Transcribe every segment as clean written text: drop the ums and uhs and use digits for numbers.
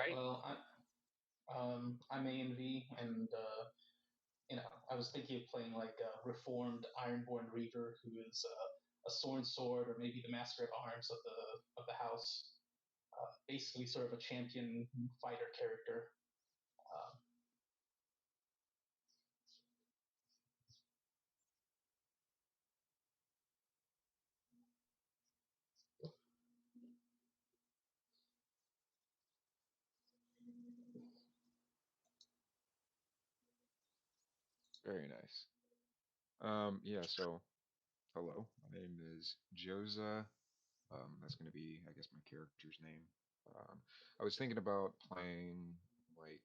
right. Well, I'm A and V, and I was thinking of playing like a reformed Ironborn Reaver who is a sworn sword, or maybe the Master of Arms of the house. Basically, sort of a champion fighter character. Um, Very nice. Yeah, so hello, my name is Josa. That's going to be, I guess, my character's name. Um, I was thinking about playing like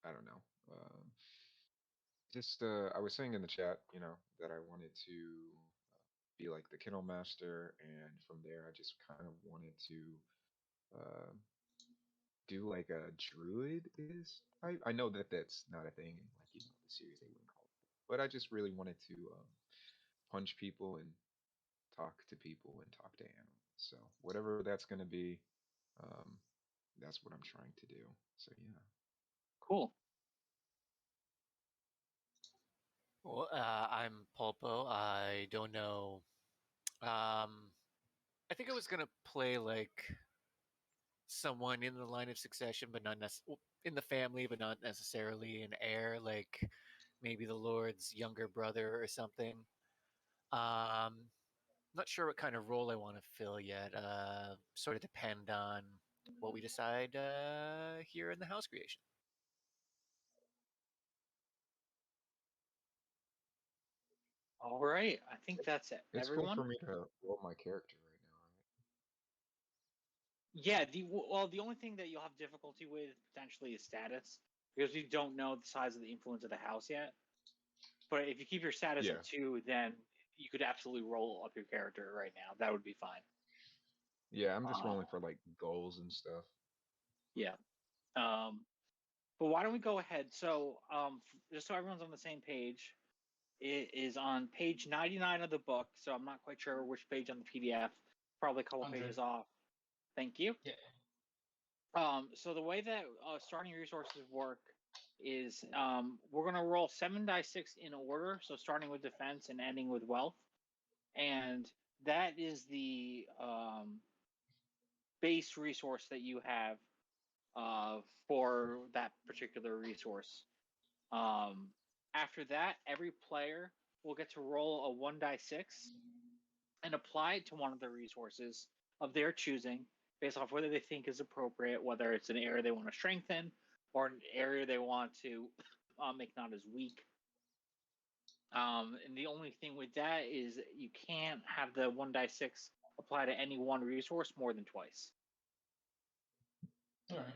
I don't know. Just I was saying in the chat, that I wanted to be like the kennel master, and from there I just kind of wanted to uh, do like a druid is. I know that that's not a thing in like the series they wouldn't call it, but I just really wanted to punch people and talk to people and talk to animals. So whatever that's going to be, um, that's what I'm trying to do. So yeah. Cool. Well, I'm Pulpo. I don't know. I think I was gonna play like someone in the line of succession, but not in the family, but not necessarily an heir. Like maybe the Lord's younger brother or something. Not sure what kind of role I want to fill yet. Sort of depend on what we decide here in the house creation. All right. I think that's it. It's cool for Everyone? me to roll my character right now, right? Yeah, the only thing that you'll have difficulty with potentially is status, because we don't know the size of the influence of the house yet. But if you keep your status at Yeah. 2, then you could absolutely roll up your character right now. That would be fine. Yeah, I'm just rolling for like goals and stuff. Yeah. But why don't we go ahead? So, just so everyone's on the same page, it is on page 99 of the book. So I'm not quite sure which page on the PDF. Probably a couple 100. pages off. Thank you. Yeah. So the way that starting resources work is we're going to roll 7 die 6 in order. So starting with defense and ending with wealth. And that is the base resource that you have for that particular resource. After that, every player will get to roll a 1 die 6 and apply it to one of the resources of their choosing based off whether they think is appropriate, whether it's an area they want to strengthen or an area they want to make not as weak. And the only thing with that is you can't have the 1 die 6 apply to any one resource more than twice. All right.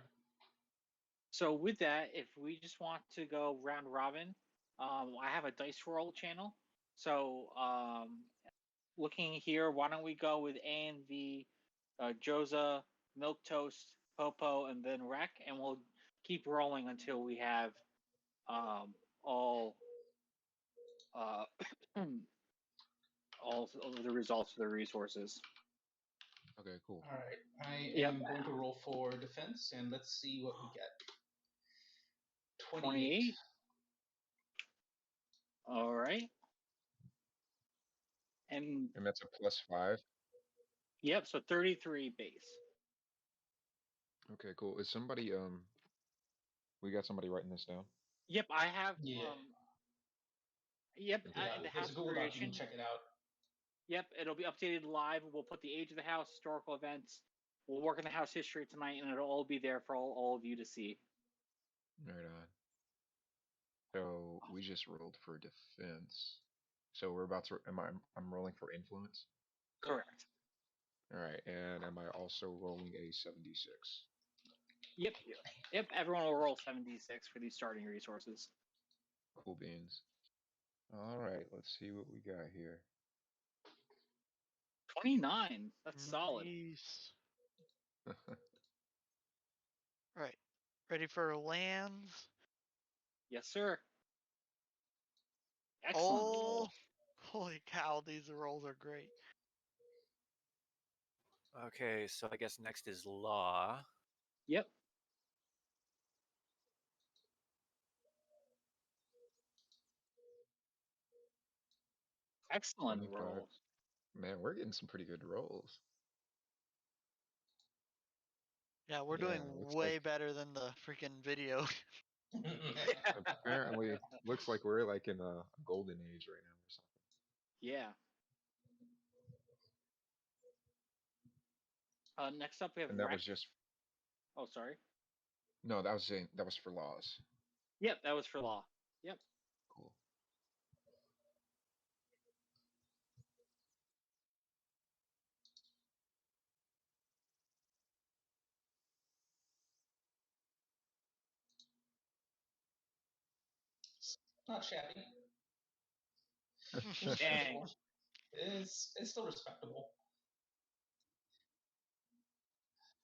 So with that, if we just want to go round robin, I have a dice roll channel. So looking here, why don't we go with A and V, Josa, Milk Toast, Popo, and then Rec, and we'll keep rolling until we have all all of the results for the resources. Okay, cool. All right. I Yep. am going to roll for defense, and let's see what we get. 28. All right. And And that's a +5. yep, so 33 base. Okay, cool. Is somebody we got somebody writing this down? Yep, I have. Yeah. Yep, Okay, in the cool. There's house a Google Doc. You can creation. check it out. Yep, it'll be updated live. We'll put the age of the house, historical events. We'll work in the house history tonight, and it'll all be there for all of you to see. Right on. So we just rolled for defense. So we're about to. I'm rolling for influence. Correct. All right, and am I also rolling a 76? Yep. Everyone will roll 7d6 for these starting resources. Cool beans. All right, let's see what we got here. 29. That's solid. Nice. Right. Ready for lands? Yes, sir. Excellent. Oh, holy cow! These rolls are great. Okay, so I guess next is law. Yep. Excellent 25. rolls. Man, we're getting some pretty good rolls. Yeah, we're Yeah, doing looks way like better than the freaking video. apparently looks like we're like in a golden age right now or something. Yeah. Next up, we have And that Rex. was just Oh, sorry. no, that was that was for laws. Yep, that was for law. Yep. Cool. Not shabby. Dang. Respectable. It's still respectable.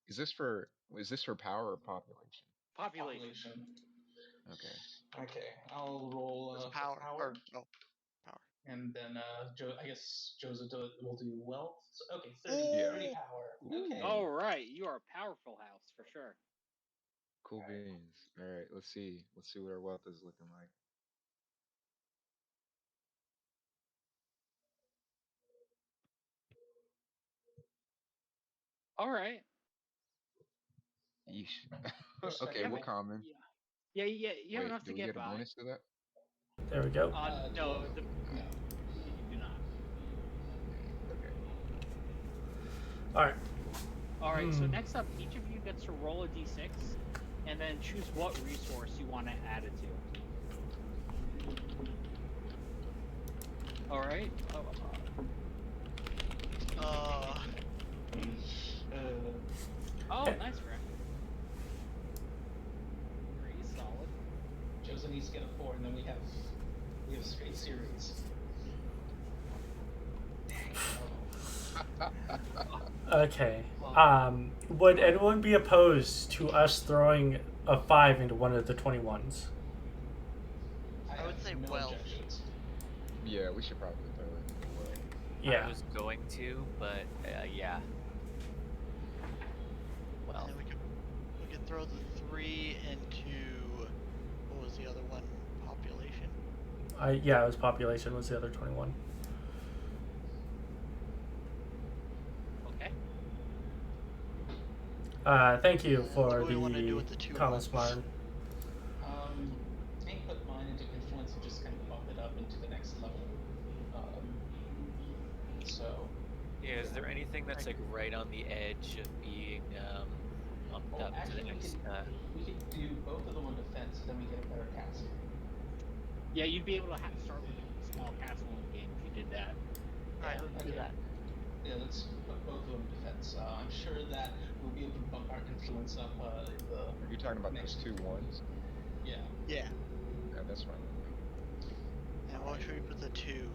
Is this for power or population? Population. Okay. Okay, I'll roll It's for power. power. Power. And then Joe, I guess Joseph will do wealth. So, okay, 30, Yeah. 30 power. Okay. All right, you are a powerful house for sure. Cool beans. All right, let's see. Let's see what our wealth is looking like. All right. Yeesh. okay, Respectable. we're common. Yeah. You have Wait, enough do to we get get a by. bonus to that? There we go. No, No. you do not. Okay. All right. So next up, each of you gets to roll a d6, and then choose what resource you want to add it to. All right. Oh, nice, Rick. 3, solid. Joseph needs to get a 4, and then we have straight series. Okay. Would anyone be opposed to us throwing a 5 into one of the 21s? I would have say no wealth. objections. Yeah, we should probably throw it. Well, Yeah. I was going to, but yeah. Well, And then we could throw the 3 into what was the other one? Population. Yeah, it was population was the other 21. Okay. Thank you What for do we wanna do with the the two comments, ones? Martin. I can put mine into influence and just kind of bump it up into the next level. So. yeah, is there anything that's like right on the edge of being bumped Well, up to the actually, next? we could do both of them on defense, so then we get a better castle. Yeah, you'd be able to start with a small castle in the game if you did that. Alright, let's do that. Yeah, let's put both of them in defense. I'm sure that we'll be able to bump our influence up. you're talking about next those 2 1s? Yeah. Yeah. Yeah, that's fine. And what should we put the 2?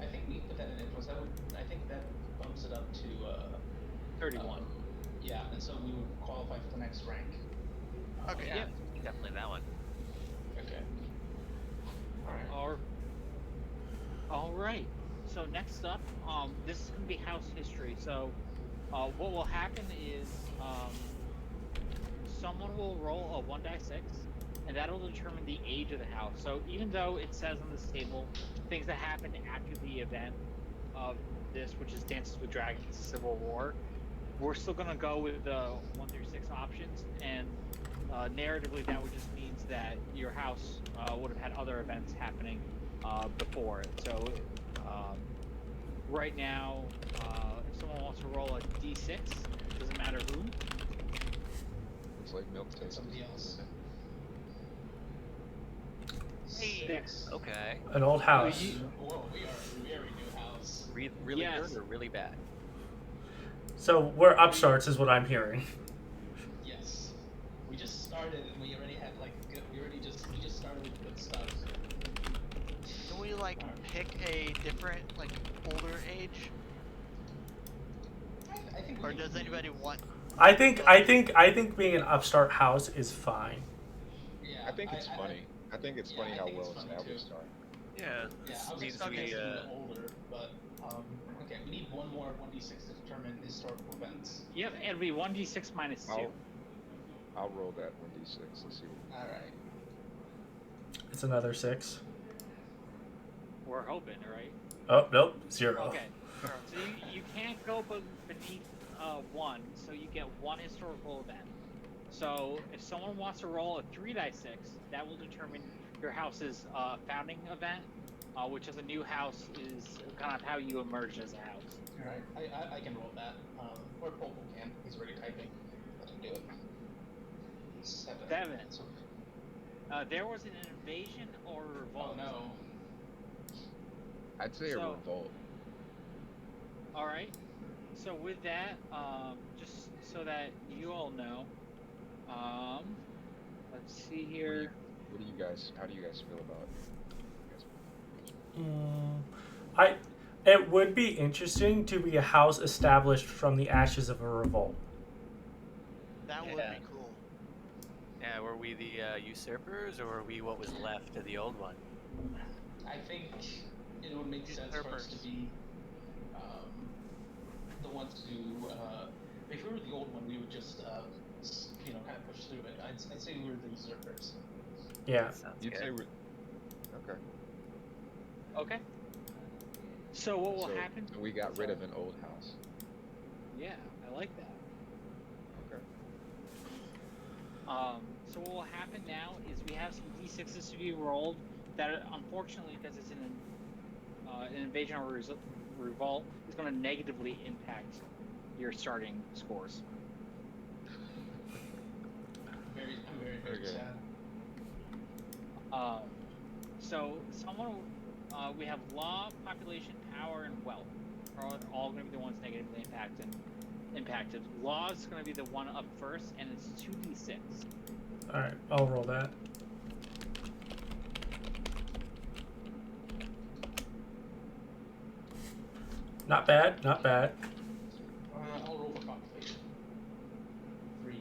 I think we put that in influence. I think that bumps it up to 31. Yeah, and so we would qualify for the next rank. Okay, yeah. Definitely that one. Okay. Alright. All right. So next up, this is going to be house history. So what will happen is someone will roll a 1 die 6, and that'll determine the age of the house. So even though it says on this table things that happened after the event of this, which is Dances with Dragons Civil War, we're still going to go with the 1 through 6 options, and narratively that would just means that your house would have had other events happening before it. So right now, if someone wants to roll a d6, doesn't matter who. Looks like milk tastes. Somebody else. 6. Okay. An old house. Whoa, we are a very new house. Really Yes. good or really bad? So we're upstarts, is what I'm hearing. Yes. We just started and we already had like we just started with good stuff. Can we like pick a different, like older age? I think. Or does anybody want? I think being an upstart house is fine. Yeah. I think it's funny. I think it's funny how well established are. Yeah. Yeah, I was Means expecting we us to be older, but okay, we need one more 1d6 to determine historical events. Yep, it'll be 1d6 minus 2. I'll roll that 1d6. Let's see what. All right. It's another 6. We're hoping, right? Oh, nope. 0. Okay. So you can't go beneath 1, so you get 1 historical event. So if someone wants to roll a 3 die 6, that will determine your house's founding event, which as a new house is kind of how you emerge as a house. All right. I can roll that. Or Popo can. He's already typing. Let him do it. 7. 7. So, There was an invasion or a revolt. oh no. I'd say a So- revolt. All right. So with that, just so that you all know, let's see here. What do you guys? How do you guys feel about? It would be interesting to be a house established from the ashes of a revolt. That would Yeah. be cool. Yeah, were we the usurpers, or were we what was left of the old one? I think it would make sense for us to be the ones to. If we were the old one, we would just kind of push through it. I'd say we were the usurpers. Yeah. Sounds You'd good. say we're okay. Okay. So what will So happen? we got rid of an old house. Yeah, I like that. Okay. So what will happen now is we have some d6s to be rolled that, unfortunately, because it's an invasion or revolt, is going to negatively impact your starting scores. I'm very Okay. sad. So we have law, population, power, and wealth are all going to be the ones negatively impacted. Law is going to be the one up first, and it's 2d6. Alright, I'll roll that. Not bad, not bad. I'll roll for population. 3.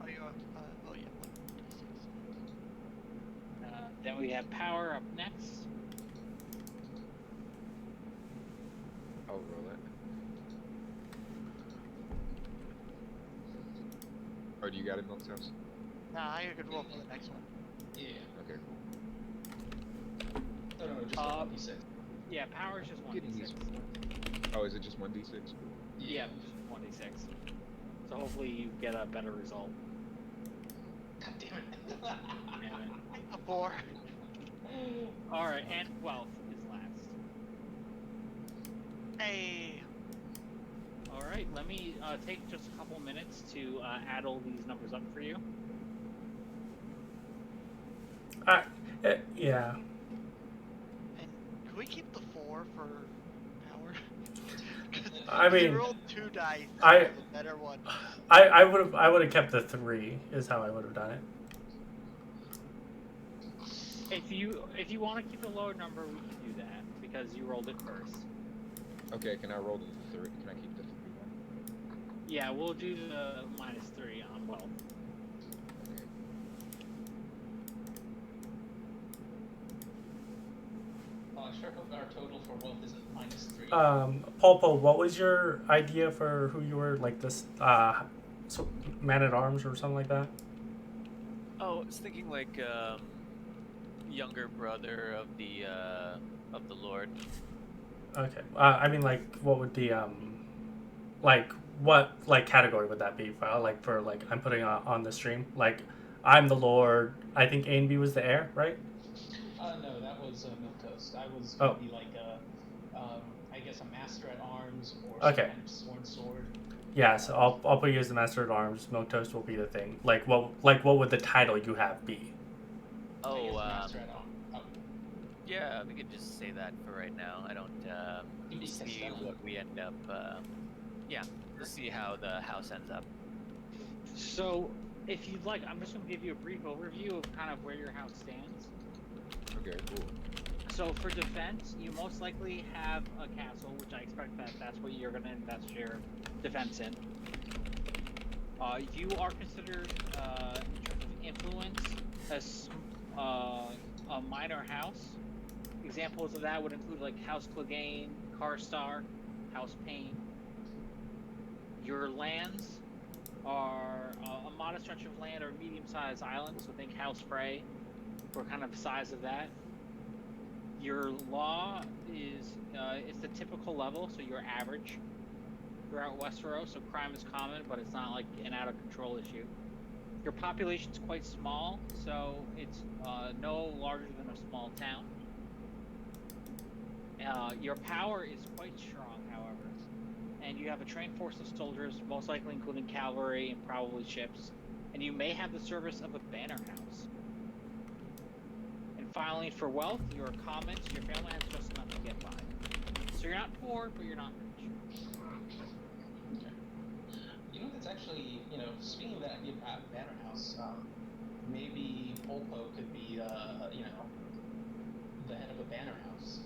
Oh, you have, oh yeah, 1d6. Then we have power up next. I'll roll it. Or do you got it, Milk Toast? Nah, I could roll for the next one. Yeah. Okay, cool. No, just Uh, 1d6. Yeah, power is just Getting 1d6. these. Oh, is it just 1d6? Yeah, just 1d6. So hopefully you get a better result. God damn it. Yeah. A 4. Alright, and wealth is last. Hey. Alright, let me take just a couple minutes to add all these numbers up for you. Yeah. And can we keep the 4 for power? I mean, you rolled 2 dice. I- That was a better one. I would have kept the 3 is how I would have done it. If you want to keep the lower number, we can do that because you rolled it first. Okay, can I roll the 3? Can I keep the 3 then? Yeah, we'll do the -3 on wealth. Okay. Sure hope our total for wealth isn't -3. Pulpo, what was your idea for who you were, like this man at arms or something like that? Oh, I was thinking like younger brother of the Lord. Okay. I mean, like, what would the what category would that be? For I'm putting on the stream. Like, I'm the Lord. I think A and B was the heir, right? No, that was Milk Toast. I was Oh. gonna be like I guess a master at arms or Okay. some kind of sword. Yeah. So I'll put you as the master at arms. Milk Toast will be the thing. Like, what would the title you have be? I Oh, guess master at arms. Oh. yeah, we could just say that for right now. I don't You can see test that what out. we end up. Yeah, we'll see how the house ends up. So, if you'd like, I'm just going to give you a brief overview of kind of where your house stands. Okay, cool. So, for defense, you most likely have a castle, which I expect that's what you're going to invest your defense in. You are considered, in terms of influence, a minor house. Examples of that would include like House Clegane, Carstar, House Payne. Your lands are a modest stretch of land or medium-sized islands, so think House Frey, or kind of the size of that. Your law is it's the typical level, so you're average throughout Westeros, so crime is common, but it's not like an out-of-control issue. Your population's quite small, so it's no larger than a small town. Your power is quite strong, however, and you have a trained force of soldiers, most likely including cavalry and probably ships, and you may have the service of a banner house. And finally, for wealth, your commons, your family has just enough to get by. So you're not poor, but you're not rich. You know, that's actually, speaking of that idea of Banner House, maybe Polpo could be, the head of a Banner House.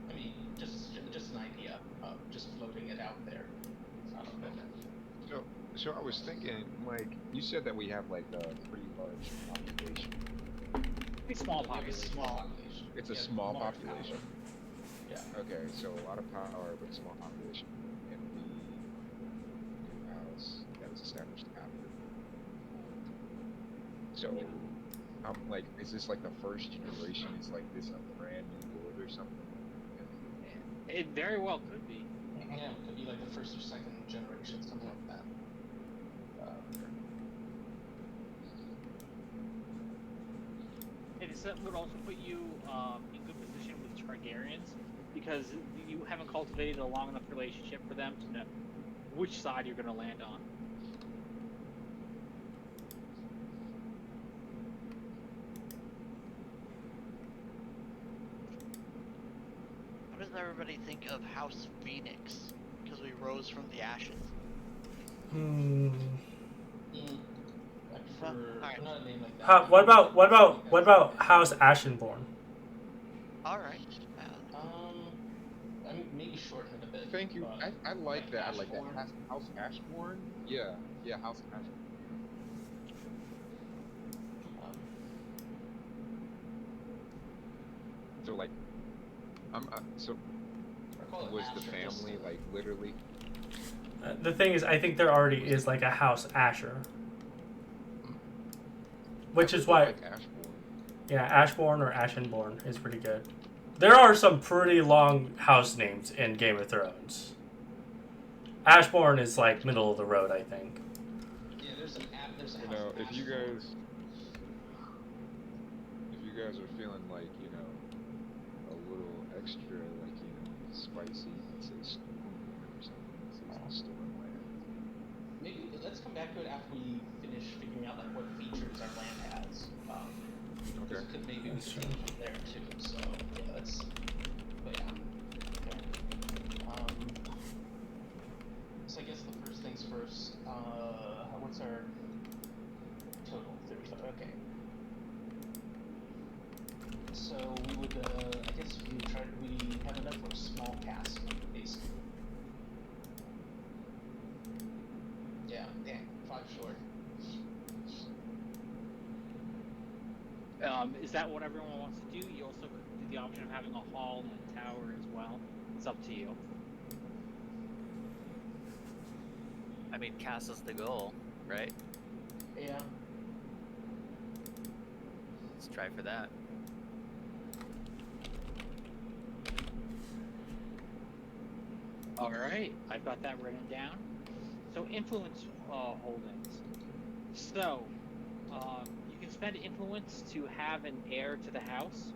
I mean, just an idea, just floating it out there. So I was thinking, like, you said that we have like a pretty large population. Pretty small Yeah, population. small population. It's a Yeah, small large population. power. Yeah. Okay, so a lot of power but small population in the new house that was established after. So, like, is this like the first generation? Is like this a brand new lord or something? It very well could be. Yeah, it could be like the first or second generation, something like that. It would also put you in good position with Targaryens, because you haven't cultivated a long enough relationship for them to know which side you're going to land on. What does everybody think of House Phoenix? Because we rose from the ashes. For not a name like that. What about House Ashenborn? All right. I mean, maybe shorten it a bit. Thank you. I like that. I like that. Ashbourne. House Ashbourne? Yeah, House Ashbourne. So like, was the family like literally? The thing is, I think there already is like a House Asher, which is why. Like Ashbourne. Yeah, Ashbourne or Ashenborn is pretty good. There are some pretty long house names in Game of Thrones. Ashbourne is like middle of the road, I think. Yeah, there's a if you guys are feeling like, a little extra, like, spicy, let's say Stormland or something. Let's say Stormland. Maybe let's come back to it after we finish figuring out like what features our land has. Okay. Could maybe we could change from there too. So yeah, let's. But yeah. Okay. So I guess the first things first. What's our total? 35. Okay. So we would. I guess we have enough for a small castle, basically. Yeah. Dang. 5 short. Is that what everyone wants to do? You also do the option of having a hall and a tower as well. It's up to you. I mean, castle's the goal, right? Yeah. Let's try for that. All right, I've got that written down. So influence holdings. So you can spend influence to have an heir to the house,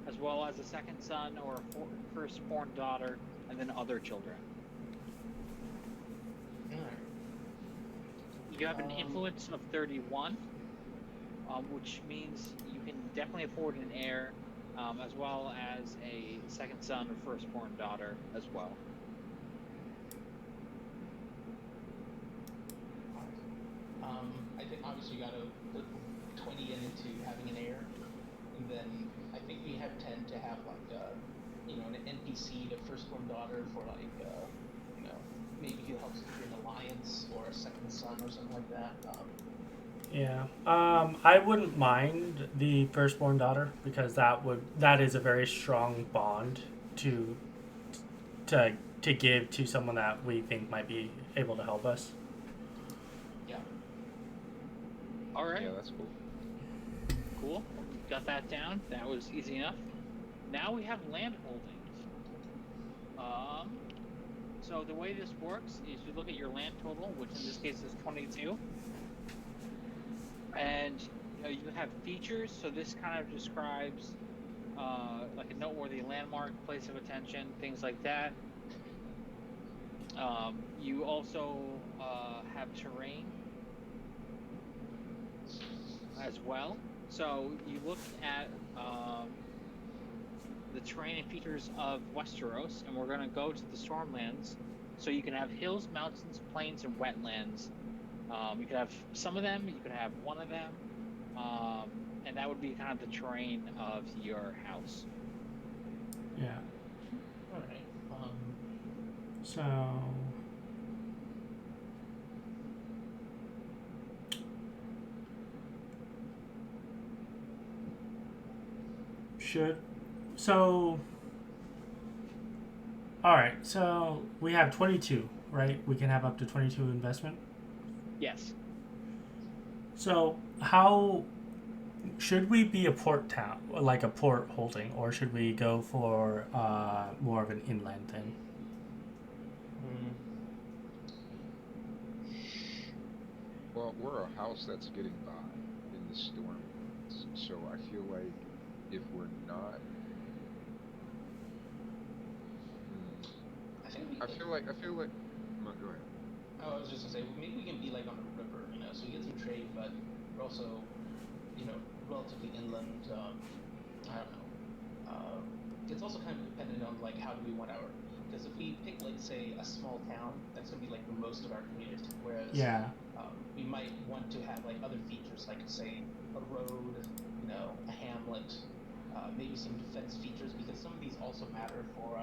as well as a second son or a firstborn daughter, and then other children. You have an influence of 31, which means you can definitely afford an heir, as well as a second son or firstborn daughter as well. I think obviously you gotta put 20 into having an heir, and then I think we have 10 to have like an NPC, the firstborn daughter for like maybe he helps with an alliance or a second son or something like that. Yeah. I wouldn't mind the firstborn daughter because that is a very strong bond to to give to someone that we think might be able to help us. Yeah. All right. Yeah, that's cool. Cool. Got that down. That was easy enough. Now we have land holdings. So the way this works is you look at your land total, which in this case is 22, and you have features. So this kind of describes like a noteworthy landmark, place of attention, things like that. You also have terrain as well. So you look at the terrain and features of Westeros, and we're going to go to the Stormlands. So you can have hills, mountains, plains, and wetlands. You could have some of them, you could have one of them, and that would be kind of the terrain of your house. Yeah. All right. So all right. So we have 22, right? We can have up to 22 investment. Yes. So how should we be a port town, like a port holding, or should we go for more of an inland thing? Well, we're a house that's getting by in the storm, so I feel like if we're not, I feel like. No, go ahead. I was just gonna say maybe we can be like on the river, so we get some trade, but we're also, relatively inland. I don't know. It's also kind of dependent on like how do we want our. Because if we pick like say a small town, that's gonna be like most of our community, whereas we might want to have like other features like say a road, a hamlet, maybe some defense features because some of these also matter for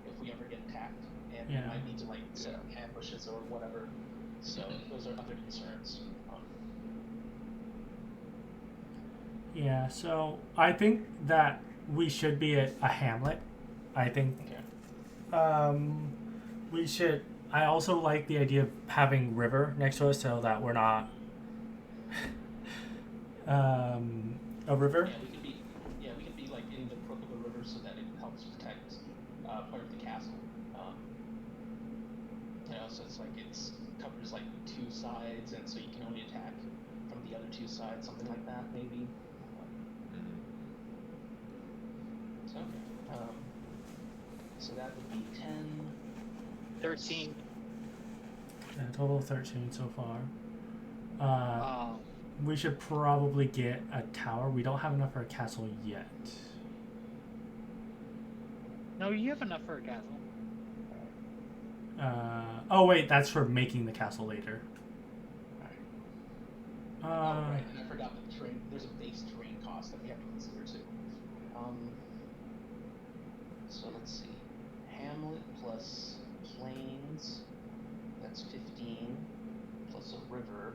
if we ever get attacked and we might need to like set up ambushes or whatever. So those are other concerns. Yeah, so I think that we should be a hamlet. I think we should. I also like the idea of having river next to us so that we're not a river. Yeah, we could be like in the crook of the river so that it helps protect part of the castle. So it's like it's covers like two sides, and so you can only attack from the other two sides, something like that, maybe. So that would be 10. 13. Yeah, total of 13 so far. We should probably get a tower. We don't have enough for a castle yet. No, you have enough for a castle. Oh wait, that's for making the castle later. Right, and I forgot the terrain. There's a base terrain cost that we have to consider too. So let's see. Hamlet plus plains, that's 15, plus a river,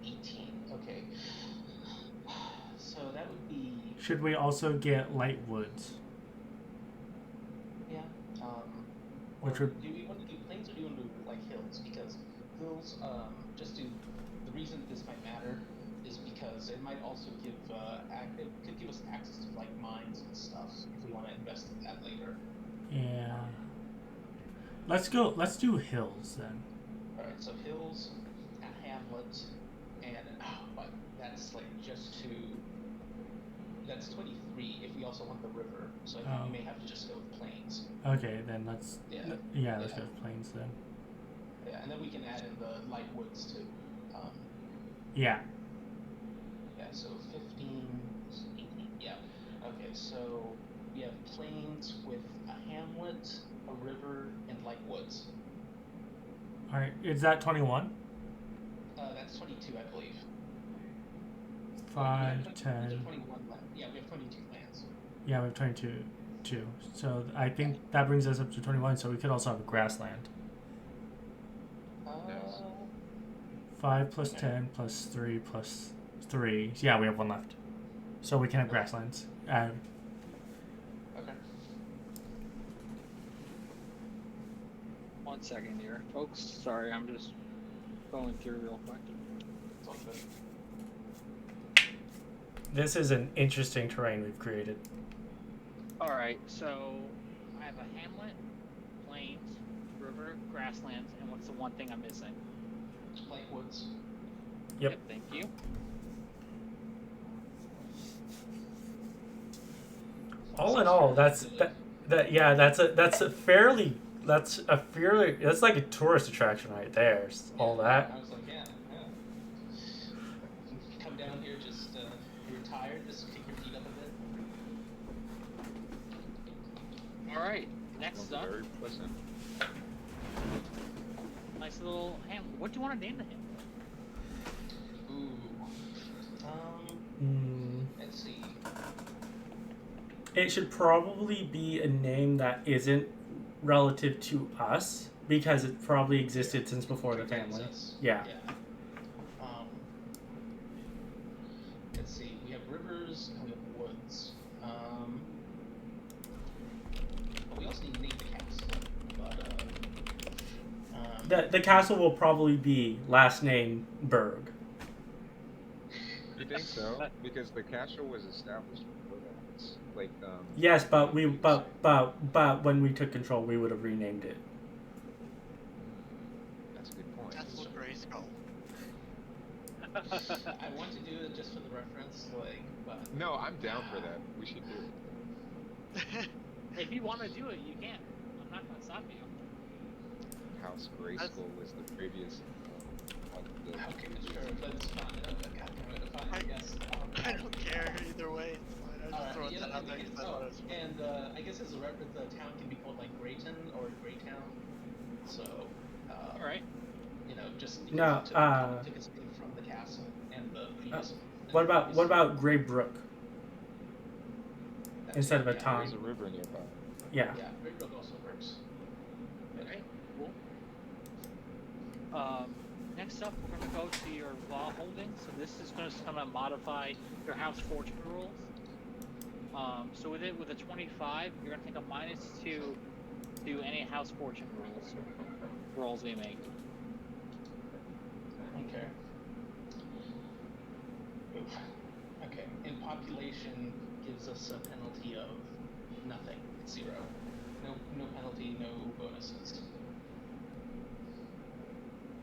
18. Okay. So that would be... Should we also get light woods? Yeah. Which would... Do we want to do plains or do we want to do like hills? Because hills, the reason this might matter is because it might also give it could give us access to like mines and stuff if we want to invest in that later. Yeah. Let's do hills then. Alright, so hills, a hamlet, and but that's like that's 23 if we also want the river. So I think we may have to just go with plains. Okay, then let's let's go with plains then. Yeah, and then we can add in the light woods too. Yeah, so 15, 18, yeah. Okay, so we have plains with a hamlet, a river, and light woods. Alright, is that 21? That's 22, I believe. 5, 10. 21 land. Yeah, we have 22 lands. Yeah, we have 22 too. So I think that brings us up to 21, so we could also have a grassland. 5 plus 10 plus 3 plus 3. Yeah, we have 1 left. So we can have grasslands. Okay. One second here, folks. Sorry, I'm just going through real quick. It's all good. This is an interesting terrain we've created. All right, so I have a hamlet, plains, river, grasslands, and what's the one thing I'm missing? Plank woods. Yep. Thank you. All in all, that's like a tourist attraction right there. All that. I was like, yeah. Come down here, just you're tired, just kick your feet up a bit. All right, next up, Very pleasant. nice little hamlet. What do you want to name the hamlet? Let's see. It should probably be a name that isn't relative to us because it probably existed since before the family. Yeah. Let's see. We have rivers and we have woods. We also need to name the castle. But The castle will probably be last name Berg. You think so? Because the castle was established before that. It's like Yes, but when we took control, we would have renamed it. That's a good point. Castle Grayskull. I want to do it just for the reference, but No, I'm down for that. We should do it. If you want to do it, you can. I'm not going to stop you. House Grayskull was the previous. okay, sure, that's fine. Fine, I guess. I don't care either way. It's fine. I just throw that out there because I thought it was funny. And I guess as a reference, the town can be called like Grayton or Greytown. So, All right. Just No, took a spin from the castle and the previous. What about Greybrook instead of a yeah, town? There's a river nearby. Yeah. Yeah, Greybrook also works. Okay, cool. Next up, we're going to go to your law holdings. So this is going to modify your house fortune rules. So with a 25, you're going to take a -2 to any house fortune rolls we make. Okay. Okay. And population gives us a penalty of nothing. 0. No penalty, no bonuses.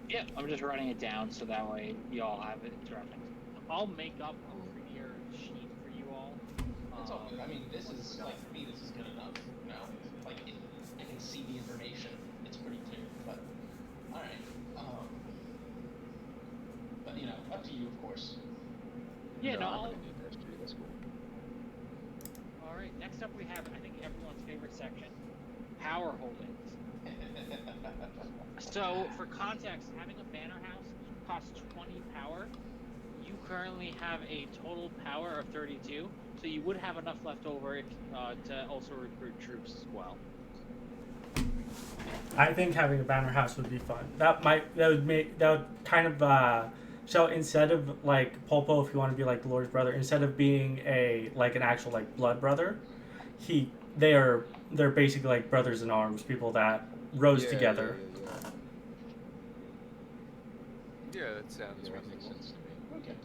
Yeah, I'm just writing it down so that way you all have it in reference. I'll make up a prettier sheet for you all. It's all good. I mean, this is like for me. This is good enough. Like I can see the information. It's pretty clear. But all right. But up to you, of course. Yeah, no. I'm gonna need history. That's cool. All right. Next up, we have I think everyone's favorite section, power holdings. So, for context, having a banner house costs 20 power. You currently have a total power of 32, so you would have enough left over to also recruit troops as well. I think having a banner house would be fun. That would kind of so instead of like Polpo, if you want to be like the Lord's brother, instead of being an actual like blood brother, they're basically like brothers in arms, people that rose together. Yeah, that sounds That reasonable. makes sense to me. Okay.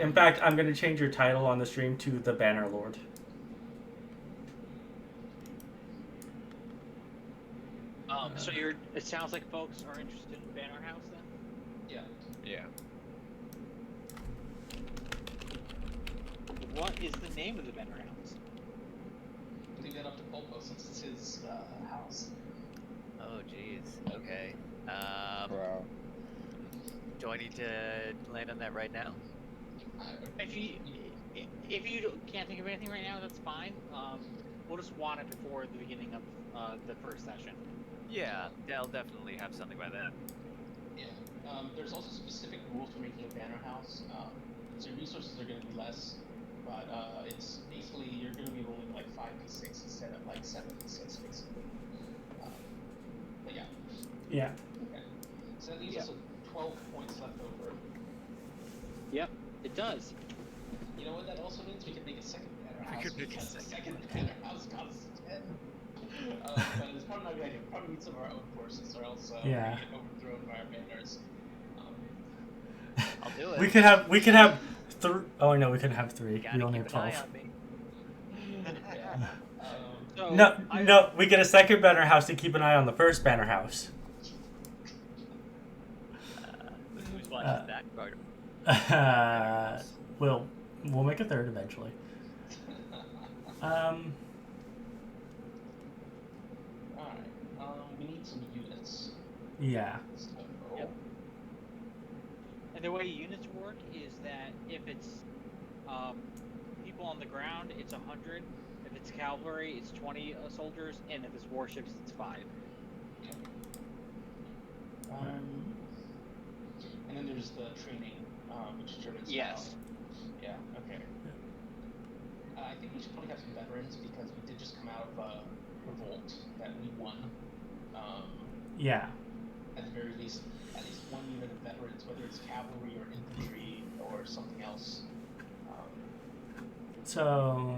In fact, I'm going to change your title on the stream to the Banner Lord. So it sounds like folks are interested in banner house then. Yeah. Yeah. What is the name of the banner house? Leave that up to Polpo since it's his house. Oh, jeez. Okay. Wow. Do I need to land on that right now? If you can't think of anything right now, that's fine. We'll just want it before the beginning of the first session. Yeah, they'll definitely have something by then. Yeah. There's also specific rules for making a banner house. So your resources are going to be less, but it's basically you're going to be rolling like 5d6 instead of like 7d6 basically. But yeah. Yeah. Okay. So that leaves us with does. You know what that also means? We could make a second banner house. We could make a because second banner house costs 10. But it's probably not a good idea. We probably need some of our own forces, or else Yeah. we get overthrown by our banners. I'll do it. We could have three. Oh no, we couldn't have three. You gotta We only keep have an eye 12. on me. Yeah. So No, we get a second banner house to keep an eye on the first banner house. Who's watches that part? We'll make a third eventually. Alright. We need some units. Yeah. So, Yep. And the way units work is that if it's people on the ground, it's 100. If it's cavalry, it's 20 soldiers, and if it's warships, it's 5. Okay. And then there's the training, which determines. Yes. Yeah. Okay. I think we should probably have some veterans because we did just come out of a revolt that we won. Yeah. At the very least, at least one unit of veterans, whether it's cavalry or infantry or something else. So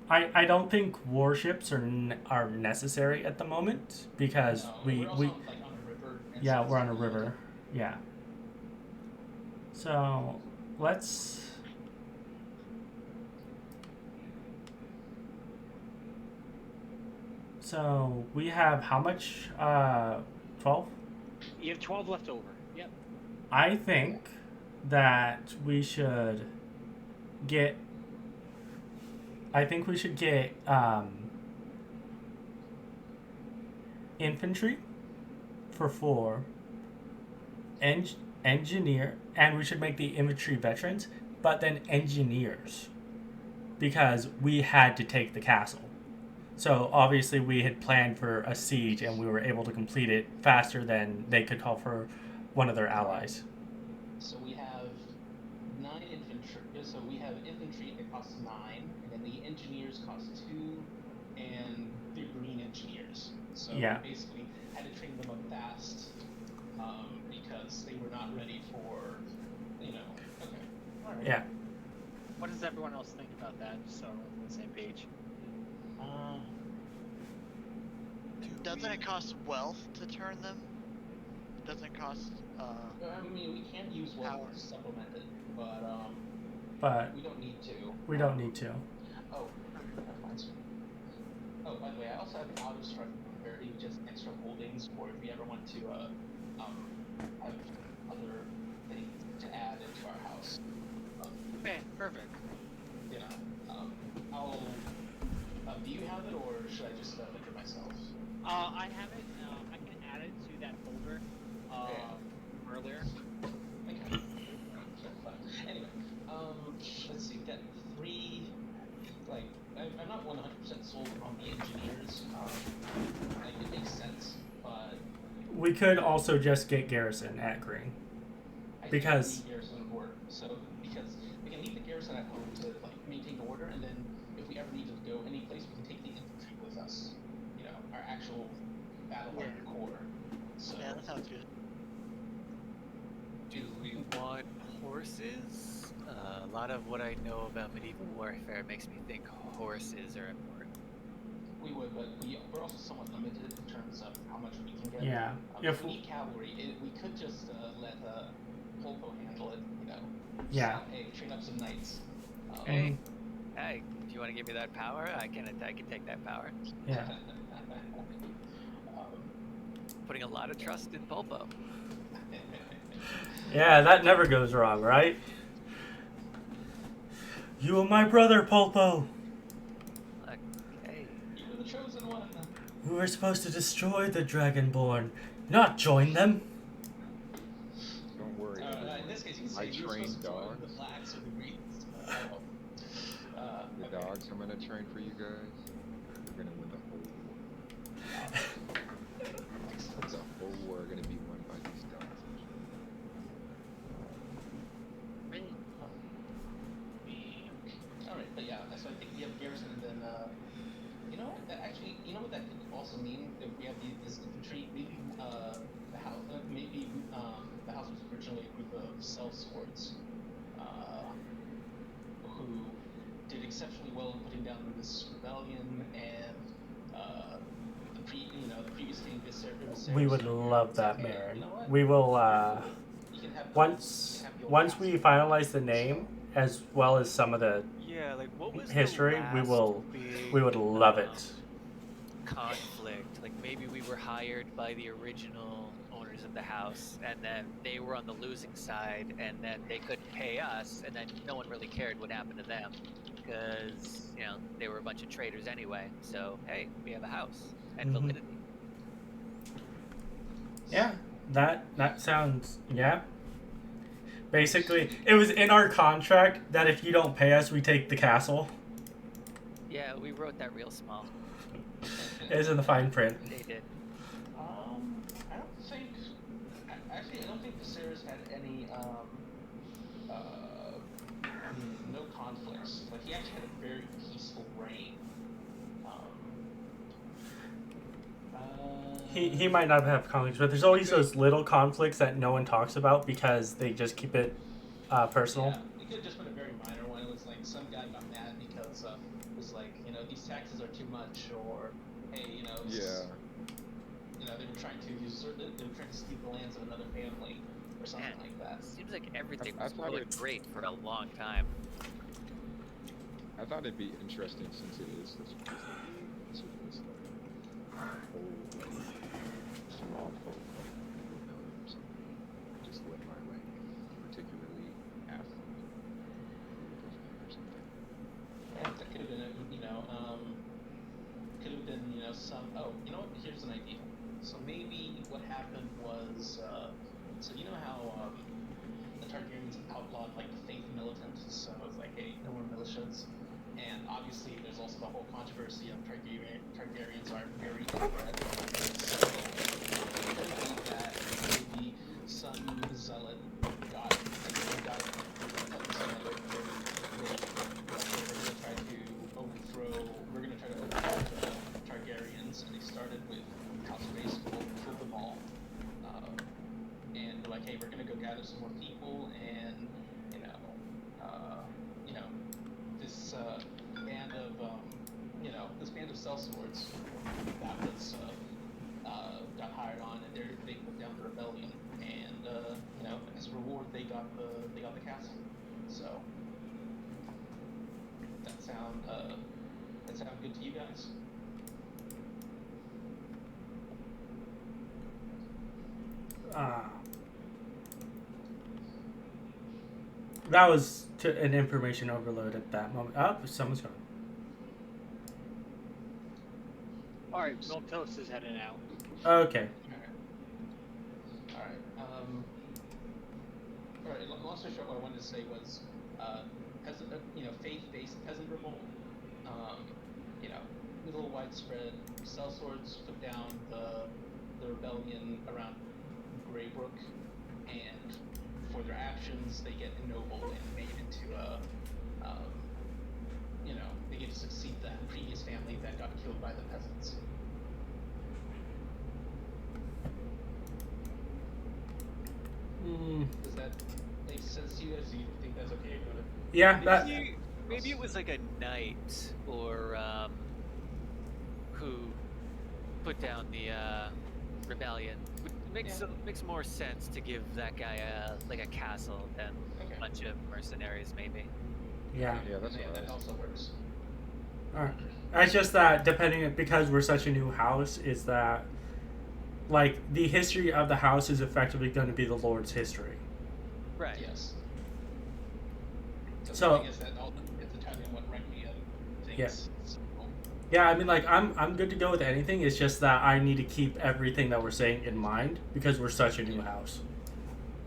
I don't think warships are necessary at the moment because we're also, like, on a river. Yeah, we're on a river. Yeah. So let's. So we have how much? 12? You have 12 left over. Yep. I think that we should get. I think we should get infantry for 4. Engineer, and we should make the infantry veterans, but then engineers, because we had to take the castle. So obviously we had planned for a siege, and we were able to complete it faster than they could call for one of their allies. So we have 9 infantry. So we have infantry that costs 9, and then the engineers cost 2, and they're green engineers. So Yeah. we basically had to train them up fast because they were not ready for, Okay. All right. Yeah. What does everyone else think about that? Just so we're on the same page. Doesn't it cost wealth to turn them? Doesn't it cost I mean, we can use wealth power. to supplement it, but But we don't need to. we don't need to. Oh, that reminds me. Oh, by the way, I also have auto strike prosperity, which is extra holdings for if we ever want to have other things to add into our house. Okay, perfect. I'll. Do you have it, or should I just look it myself? I have it. I can add it to that folder earlier. Okay. Anyway, let's see. We got 3. Like, I'm not 100% sold on the engineers. Like, it makes sense, but We could also just get garrison at green. I Because- think we need garrison on board. So because we can leave the garrison at home to maintain order, and then if we ever need to go any place, we can take the infantry with us. Our actual battle-hardened corps. So Yeah, that sounds good. Do we want horses? A lot of what I know about medieval warfare makes me think horses are important. we would, but we're also somewhat limited in terms of how much we can get. Yeah. If we need cavalry, we could just let Polpo handle it. Yeah. Hey, train up some knights. And Hey, if you want to give me that power, I can take that power. yeah. Putting a lot of trust in Pulpo. Yeah, that never goes wrong, right? You are my brother, Polpo. Okay. You're the chosen one. We were supposed to destroy the Dragonborn, not join them. Don't worry. In this case, you can say I you're train supposed to join dogs. the blacks or the greens. The Okay. dogs I'm gonna train for you guys. We're gonna win the whole war. It's a whole war gonna be won by these dogs. Alright, but yeah, so I think we have garrison, and then, you know what that could also mean? If we have this infantry, maybe, the house was originally a group of sellswords. who did exceptionally well in putting down this rebellion, and the previous king Viserys. We would love that, Hey, Marin. you know what? We will You can have once the old once castle. we finalize the name as well as some of the Yeah, like what was history, the we last will big, we would love it. conflict? Like maybe we were hired by the original owners of the house, and then they were on the losing side, and then they couldn't pay us, and then no one really cared what happened to them because they were a bunch of traitors anyway. So hey, we have a house and Mhm. validity. Yeah, that sounds Basically, it was in our contract that if you don't pay us, we take the castle. Yeah, we wrote that real small. It is in the fine print. They did. I don't think. Actually, I don't think Viserys had any. No conflicts. Like he actually had a very peaceful reign. He might not have conflicts, but there's always those little conflicts that no one talks about because they just keep it personal. Yeah, it could have just been a very minor one. It was like some guy got mad because it was like, these taxes are too much, or hey, they were trying to usurp it. They were trying to steal the lands of another family or something like that. Seems like everything I was thought going great for a long time. I thought it'd be interesting since it is this whole small folk rebellion or something. Just led by like particularly affluent group of men or something. Yeah, that could have been could have been some. Oh, you know what? Here's an idea. So maybe what happened was, so you know how the Targaryens outlawed like the faith militant. So it's like, hey, no more militias. And obviously, there's also the whole controversy of Targaryens are very inbred. So it could be that maybe some zealot got some other we're gonna try to overthrow the Targaryens, and they started with House Graeymane, killed them all, and like, hey, we're gonna go gather some more people, and this band of sellswords that was got hired on, and they put down the rebellion, and as a reward they got the castle. So that sound good to you guys? That was an information overload at that moment. Oh, someone's gone. All right, Miltos is heading out. Okay. All right. Long story short, what I wanted to say was, faith-based peasant revolt. A little widespread. Sellswords put down the rebellion around Greybrook, and for their actions, they get ennobled and made into they get to succeed that previous family that got killed by the peasants. Does that make sense to you guys? Do you think that's okay? Yeah, Maybe it was like a knight or who put down the rebellion. Makes more sense to give that guy a castle than a bunch of mercenaries, maybe. Yeah, that also works. All right. It's just that because we're such a new house, is that like the history of the house is effectively going to be the Lord's history. Right. Yes. So. The thing is that all it's determining what Requiem thinks. Yes. Yeah, I mean, like, I'm good to go with anything. It's just that I need to keep everything that we're saying in mind because we're such a new house.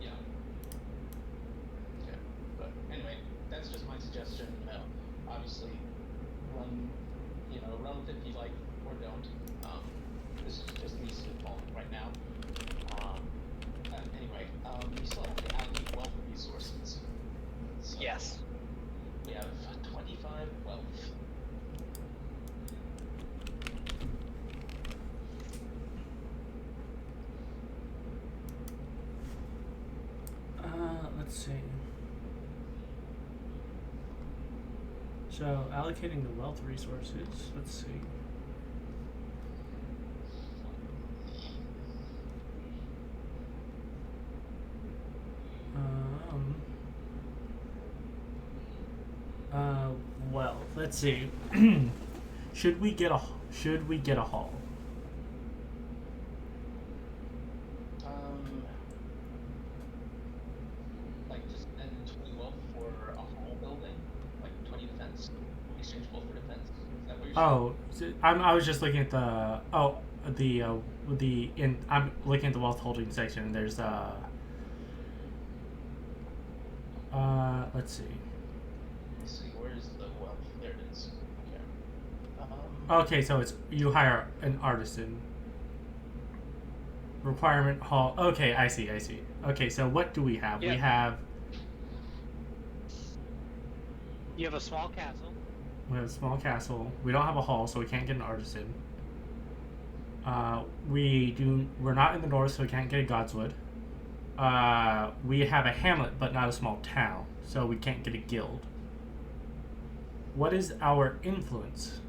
Yeah. Okay. But anyway, that's just my suggestion. Obviously, run with it if you like or don't. This is just me spitballing right now. Anyway, we still have to allocate wealth resources. So Yes. We have 25 wealth. Let's see. So allocating the wealth resources. Let's see. Well, let's see. Should we get a hall? Like just and 20 wealth for a hall building, like 20 defense, exchangeable for defense. Is that what you're saying? I was just looking at I'm looking at the wealth holding section. There's let's see. Let's see, where's the wealth? There it is. Okay. Okay, so it's you hire an artisan. Requirement hall. Okay, I see. Okay, so what do we have? Yeah. We have You have a small castle. a small castle. We don't have a hall, so we can't get an artisan. We're not in the north, so we can't get a Godswood. We have a hamlet, but not a small town, so we can't get a guild. What is our influence?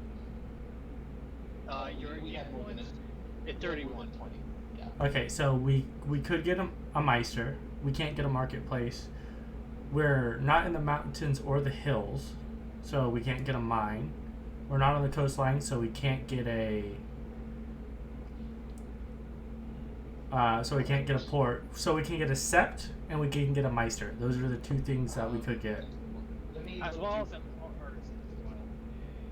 Your we have more than influence a- at 31. 20. Yeah. Okay, so we could get a Meister. We can't get a marketplace. We're not in the mountains or the hills, so we can't get a mine. We're not on the coastline, so we can't get a port. So we can get a sept and we can get a Meister. Those are the two things that we could get. Let me As look well as through- an artisan as well.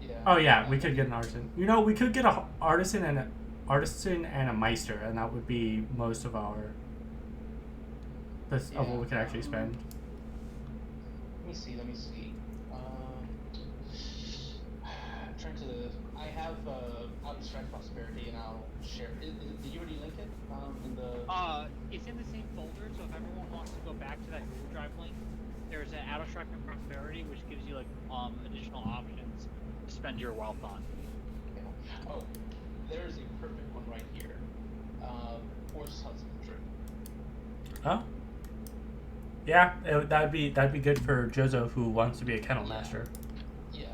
Yeah. Oh yeah, we could get an artisan. You know, we could get a artisan and a Meister, and that would be most of our of what we could actually spend. Let me see. I'm trying to. I have abstract prosperity, and I'll share. Did you already link it? In the. It's in the same folder, so if everyone wants to go back to that Google Drive link, there's an abstract and prosperity, which gives you like additional options to spend your wealth on. Yeah. Oh, there's a perfect one right here. Horse husbandry. Oh. Yeah, that'd be good for Jozo, who wants to be a kennel master. Yeah.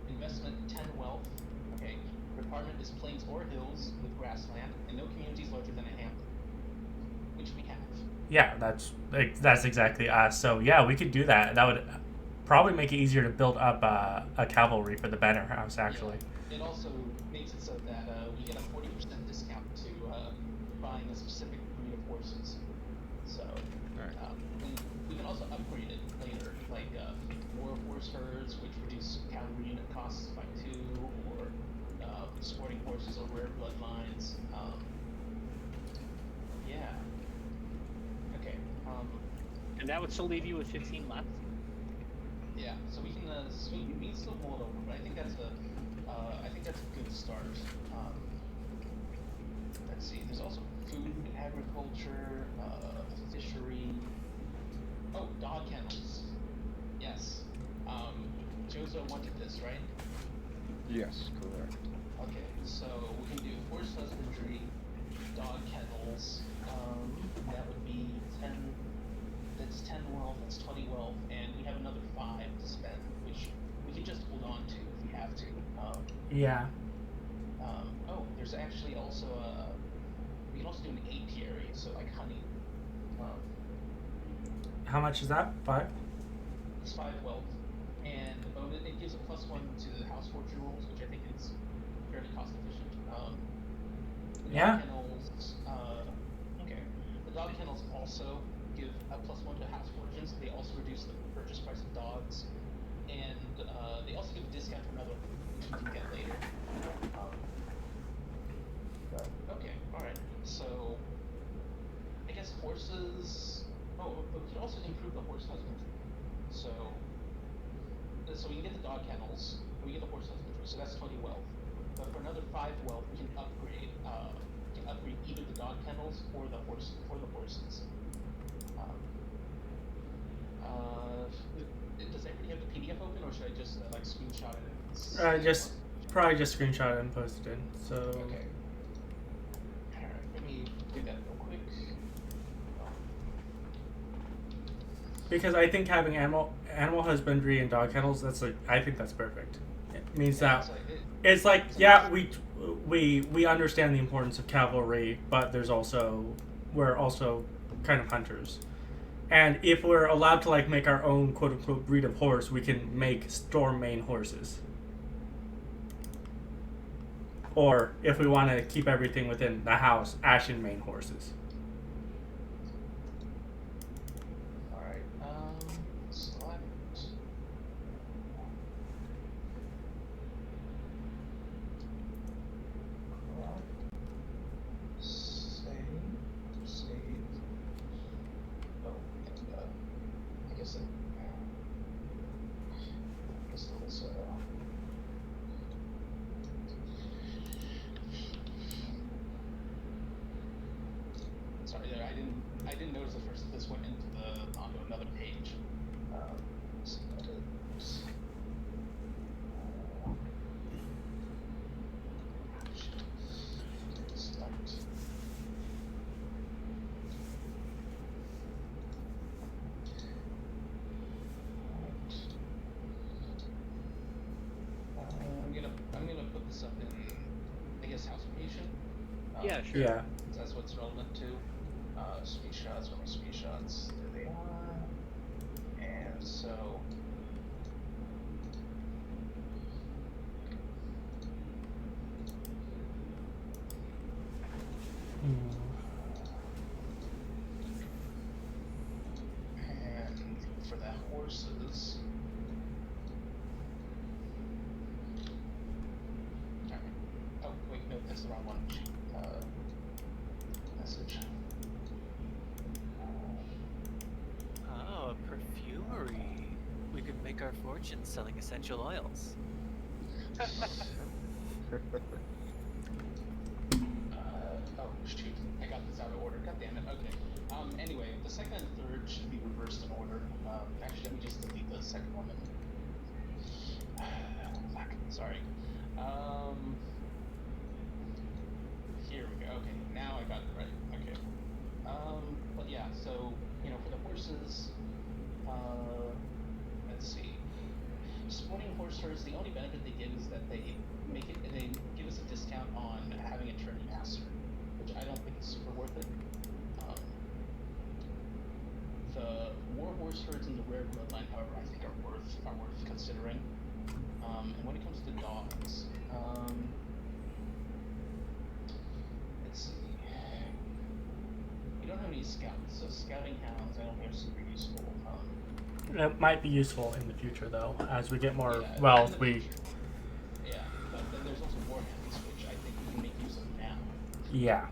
Investment 10 wealth. Okay. Requirement is plains or hills with grassland, and no communities larger than a hamlet, which we have. Yeah, that's exactly us. So yeah, we could do that. That would probably make it easier to build up a cavalry for the banner house. Actually. Yeah. It also makes it so that we get a 40% discount to buying a specific breed of horses. So. We can also upgrade it later, like war horse herds, which reduce cavalry unit costs by 2, or sporting horses or rare bloodlines. Yeah. Okay. And that would still leave you with 15 left. Yeah. So we can we can still hold over, but I think that's a good start. Let's see. There's also food, agriculture, fishery. Oh, dog kennels. Yes. Jozo wanted this, right? Yes, correct. Okay, so we can do horse husbandry, dog kennels. That would be 10. That's 10 wealth. That's 20 wealth, and we have another 5 to spend, which we can just hold on to if we have to. Yeah. Oh, there's actually also we can also do an apiary, so like honey. How much is that? 5? It's 5 wealth, and it gives a +1 to the house fortune rules, which I think is fairly cost efficient. The Yeah. dog kennels, okay. The dog kennels also give a +1 to house fortunes. They also reduce the purchase price of dogs, and they also give a discount to another, which we can get later. Okay, all right. So I guess horses. Oh, but we can also improve the horse husbandry. So we can get the dog kennels, and we get the horse husbandry. So that's 20 wealth. But for another 5 wealth, we can upgrade. Either the dog kennels or the horses. Does everybody have the PDF open, or should I just like screenshot it? Just screenshot it and post it in. So. Okay. Alright, let me do that real quick. Because I think having animal husbandry and dog kennels, I think that's perfect. It means Yeah, that it's like we understand the importance of cavalry, but we're also kind of hunters. And if we're allowed to like make our own quote unquote breed of horse, we can make storm mane horses. Or if we want to keep everything within the house, ashen mane horses. Alright, select. Save. Oh, and, I guess it was, sorry, I didn't notice at first that this went onto another page. Let's see what it is. Start. I'm gonna put this up in, I guess, house creation. Yeah, sure. Yeah. That's what's relevant to. Screenshots, where my screenshots? There they are. And so. And for the horses. Alright. Oh, wait, no, that's the wrong one. Message. Oh, a perfumery. We could make our fortune selling essential oils. Oh, shoot. I got this out of order. God damn it. Okay. Anyway, the second and third should be reversed in order. Actually, let me just delete the second one. Fuck. Sorry. Here we go. Okay, now I got it right. Okay. But yeah, so, for the horses, let's see. Sporting horse herders, the only benefit they give is that they give us a discount on having a tourney master, which I don't think is super worth it. The war horse herds in the rare bloodline, however, I think are worth considering. And when it comes to dogs, let's see. We don't have any scouts, so scouting hounds I don't think are super useful. It might be useful in the future, though, as we get more Yeah, wealth. Yeah, but then there's also warhounds, which I think we can make use of now. Yeah.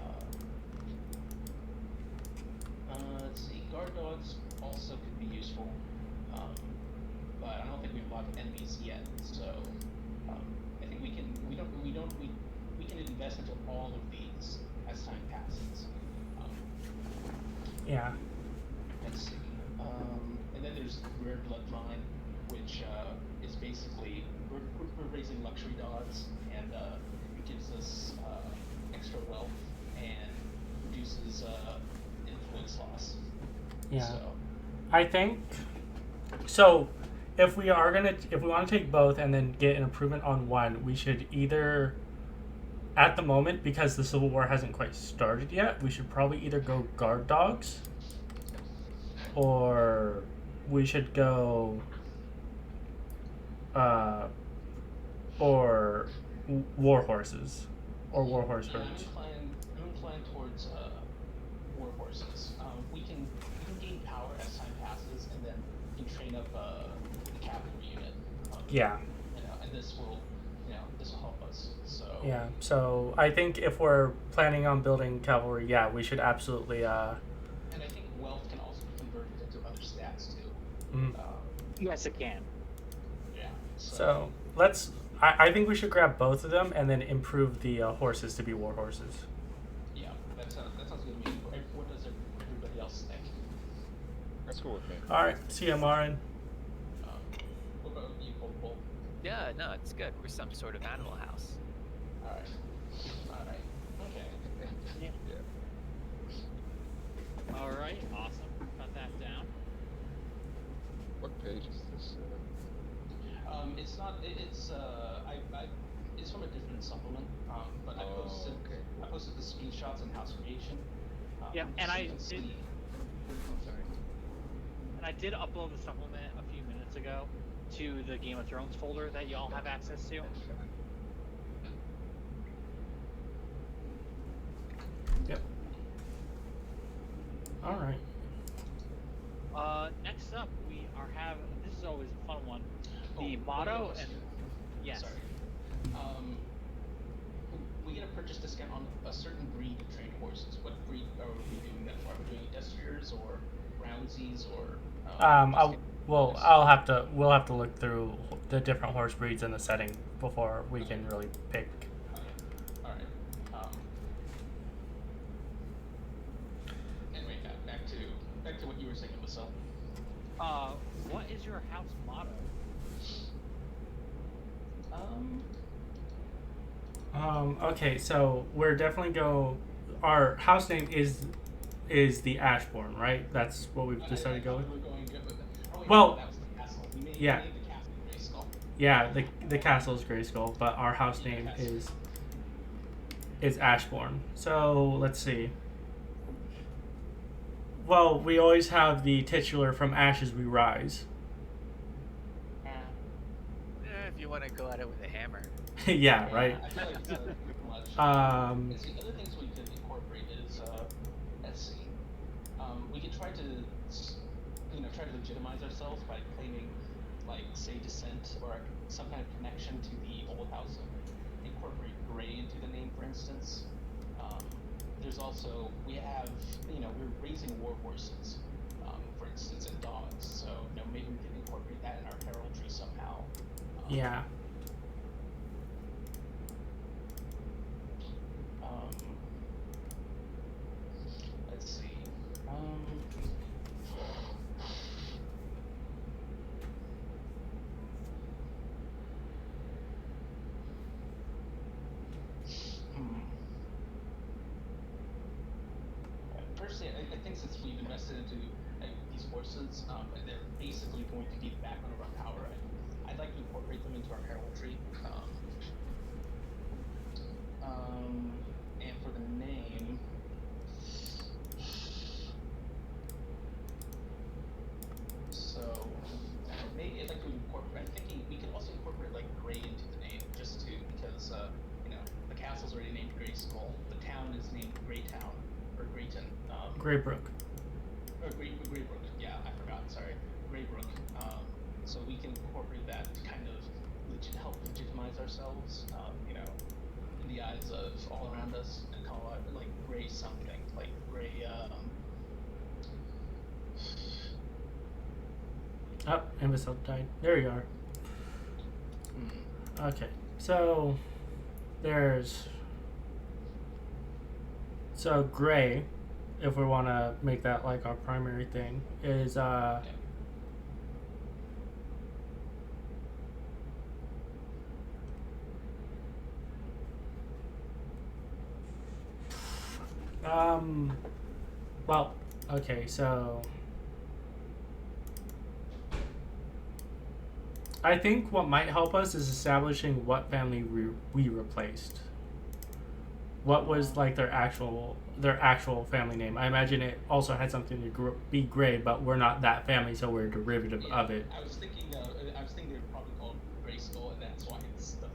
Let's see. Guard dogs also could be useful, but I don't think we have a lot of enemies yet. So I think we can invest into all of these as time passes. Yeah. Let's see. And then there's Rare Bloodline, which is basically we're raising luxury dogs, and it gives us extra wealth and reduces influence loss. Yeah. So. I think so. If we want to take both and then get an improvement on one, we should either, at the moment, because the Civil War hasn't quite started yet, we should probably either go guard dogs, or we should go, or war horses, or war horse herds. I'm inclined towards war horses. We can gain power as time passes, and then we can train up the cavalry unit. Yeah. And this will help us. So. Yeah. So I think if we're planning on building cavalry, yeah, we should absolutely. And I think wealth can also be converted into other stats too. Yes, it can. Yeah. So let's. I think we should grab both of them and then improve the horses to be war horses. Yeah, that sounds good to me. What does everybody else think? That's cool with me. All right. See you, Marin. What about you, Cole? Yeah, no, it's good. We're some sort of animal house. All right. Okay. Yeah. All right. Awesome. Cut that down. It's it's from a different supplement. But I posted the screenshots in House Creation. Yep, and so I you can did. see. I'm sorry. And I did upload the supplement a few minutes ago to the Game of Thrones folder that y'all have access to. Yep. All right. Next up, we are having. This is always a fun one. The one motto more question. and yes. Sorry. We get a purchase discount on a certain breed of trained horses. What breed are we doing that for? Are we doing Destriers or Roundsies or? We'll have to look through the different horse breeds in the setting before we can really pick. All right. Anyway, back to what you were saying, Melissa. What is your house motto? Okay, so we're definitely our house name is the Ashbourne, right? That's what we've decided to go with. Well, that was the castle. Yeah. We named the castle Grayskull. Yeah, the castle is Grayskull, but our house name is Ashbourne. So let's see. Well, we always have the titular "From ashes we rise." If you want to go at it with a hammer. Yeah, right. I feel like it's too much. Um, Let's see, other things we could incorporate is, let's see, we could try to legitimize ourselves by claiming, like, say, descent or some kind of connection to the old house. Incorporate Grey into the name, for instance. There's also, we're raising war horses, for instance, and dogs. So, maybe we can incorporate that in our heraldry somehow. yeah. Let's see. Personally, I think since we've invested into these horses, and they're basically going to be the backbone of our power, I'd like to incorporate them into our heraldry. And for the name, so maybe I'd like to incorporate. I'm thinking we could also incorporate like Grey into the name, just because the castle's already named Grayskull. The town is named Greytown or Greyton. Greybrook. Or Greybrook. Yeah, I forgot. Sorry, Greybrook. So we can incorporate that to kind of help legitimize ourselves. In the eyes of all around us, and call it like Grey something, like Grey. Oh, imbecile died. There you are. Okay, so Grey, if we want to make that like our primary thing, is well, okay, so I think what might help us is establishing what family we replaced. What was like their actual family name? I imagine it also had something to be Grey, but we're not that family, so we're a derivative of it. I was thinking they were probably called Grayskull, and that's why that's the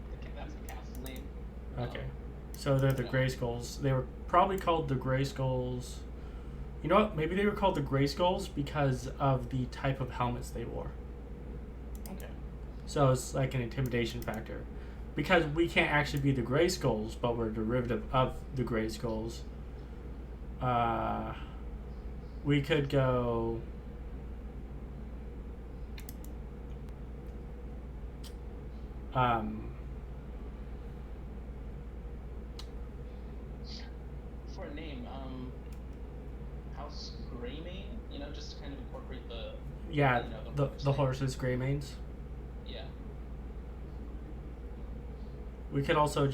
castle name. Okay, so they're the Grayskulls. They were probably called the Grayskulls. You know what? Maybe they were called the Grayskulls because of the type of helmets they wore. Okay. So it's like an intimidation factor. Because we can't actually be the Grayskulls, but we're a derivative of the Grayskulls. We could go. For a name, House Graeymane, just to kind of incorporate the. Yeah, the horses, Greymanes. Yeah. We could also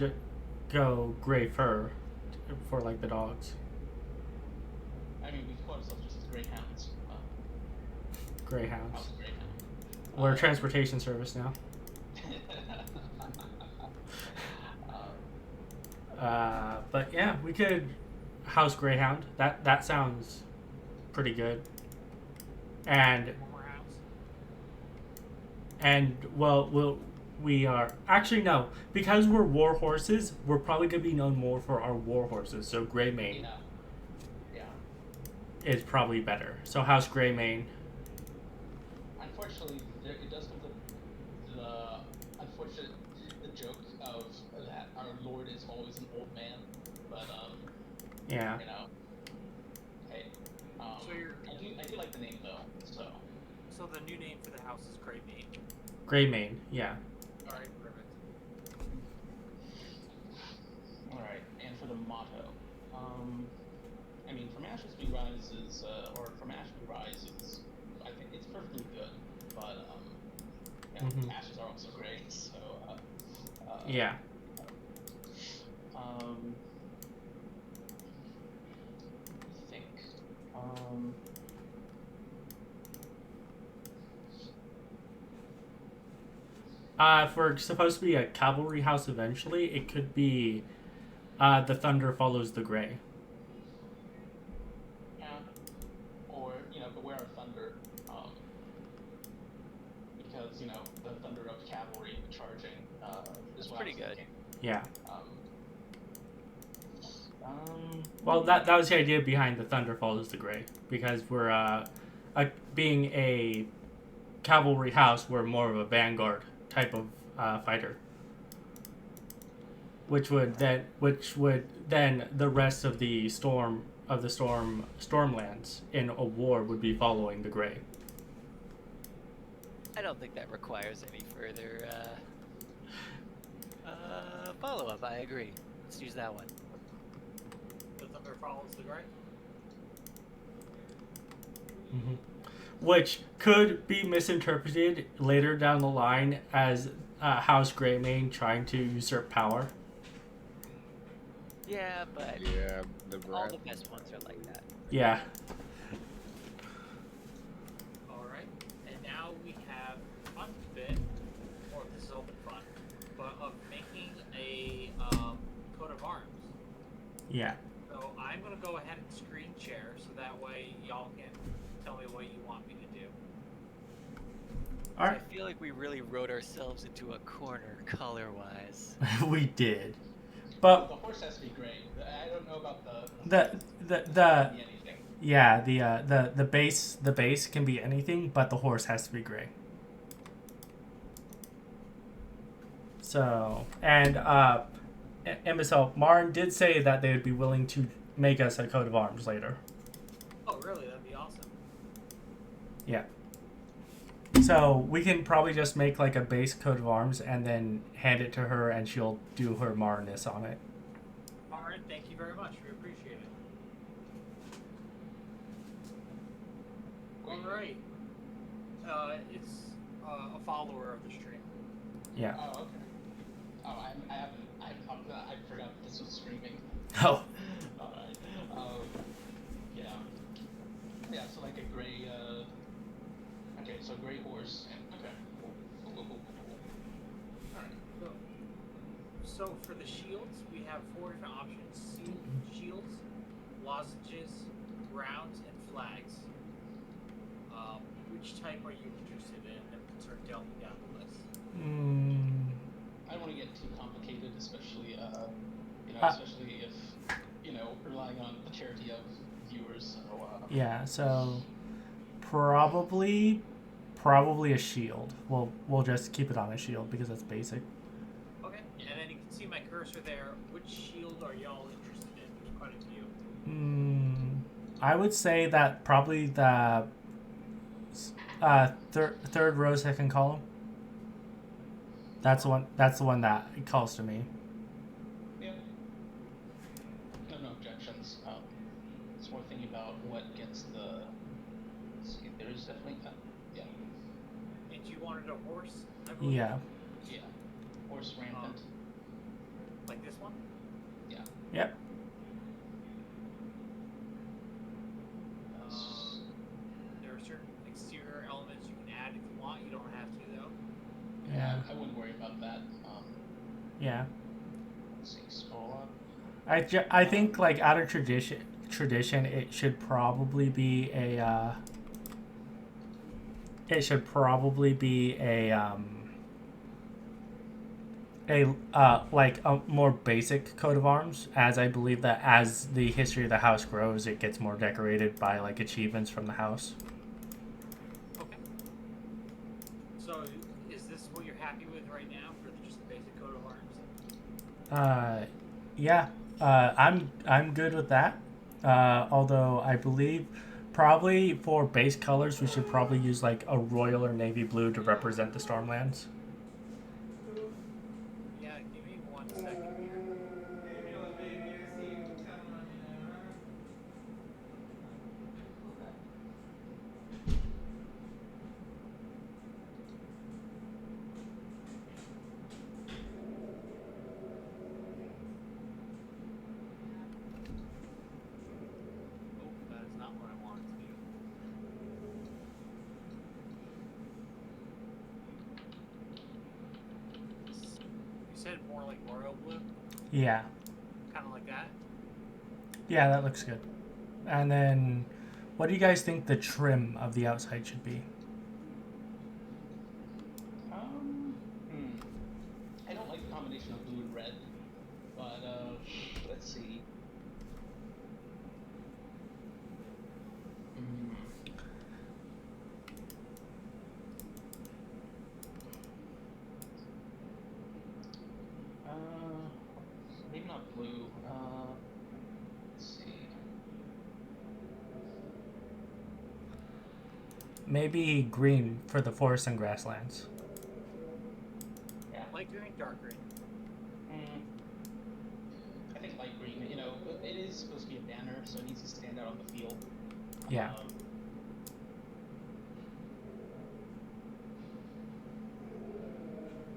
go Grey Fur for like the dogs. I mean, we call ourselves just as Greyhounds. Greyhounds. House Greyhound. We're a transportation service now. But yeah, we could House Greyhound. That sounds pretty good. And One more house. we are actually no, because we're war horses. We're probably gonna be known more for our war horses. So Greymane Yeah. is probably better. So House Graeymane. Unfortunately, it does come to the unfortunate the joke of that our lord is always an old man, but Yeah. you know, hey, So you're- I do like the name though, so. So the new name for the house is Graeymane. Greymane. Yeah. All right, perfect. All right, and for the motto, I mean, from Ashes We Rise is, or from Ash We Rise is, I think it's perfectly good, but you know, Mhm. ashes are also great, so Yeah. I think, If we're supposed to be a cavalry house eventually, it could be the thunder follows the gray. yeah, or you know, Beware of Thunder, because you know the thunder of cavalry charging is That's what I pretty was good. thinking. Yeah. Well, that was the idea behind the thunder follows the gray, because we're being a cavalry house, we're more of a vanguard type of fighter. Which would then the rest of the stormlands in a war would be following the gray. I don't think that requires any further follow-up. I agree. Let's use that one. The thunder follows the gray. Mm-hmm. Which could be misinterpreted later down the line as House Graymane trying to usurp power. Yeah, but Yeah, the all breath. the best ones are like that. Yeah. All right, and now we have fun bit, or this is open fun, but of making a coat of arms. Yeah. So I'm gonna go ahead and screen share, so that way y'all can tell me what you want me to do. All right. I feel like we really wrote ourselves into a corner color-wise. We did. the But horse has to be gray. I don't know about the can be anything. yeah, the base can be anything, but the horse has to be gray. So, and Imbecile, Marin did say that they would be willing to make us a coat of arms later. Oh, really? That'd be awesome. Yeah. So we can probably just make like a base coat of arms and then hand it to her, and she'll do her Marinness on it. All right, thank you very much. We appreciate it. All right. It's a follower of the stream. Yeah. Oh, okay. Oh, I forgot that this was streaming. Oh. Alright. Yeah. Yeah, so like a gray, okay, so gray horse. Okay. Cool. Alright. So for the shields, we have 4 different options: sealed shields, lozenges, rounds, and flags. Which type are you interested in? And we can start delving down the list. I don't want to get too complicated, especially especially if relying on the charity of viewers. So Yeah. So probably a shield. We'll just keep it on a shield because that's basic. Okay. And then you can see my cursor there. Which shield are y'all interested in? There's quite a few. I would say that probably the third row, second column. That's the one. That's the one that calls to me. yeah. No objections. It's more thinking about what gets the. See, there's definitely yeah. And you wanted a horse, I believe? Yeah. Yeah. Horse rampant. Like this one? Yeah. Yep. There are certain exterior elements you can add if you want. You don't have to, though. Yeah. I wouldn't worry about that. Yeah. Let's see, scroll up. I think like out of tradition it should probably be a like a more basic coat of arms, as I believe that as the history of the house grows, it gets more decorated by like achievements from the house. Okay. So, is this what you're happy with right now for just the basic coat of arms? Yeah, I'm good with that. Although I believe probably for base colors we should probably use like a royal or navy blue to represent the Stormlands. Yeah, give me 1 second here. Oh, that is not what I wanted to do. You said more like royal blue? Yeah, Kind of like that? yeah, that looks good. And then, what do you guys think the trim of the outside should be? I don't like the combination of blue and red, but let's see. Maybe not blue. Let's see. Maybe green for the forest and grasslands. Yeah. Light green, dark green. I think light green. You know, it is supposed to be a banner, so it needs to stand out on the field. Yeah.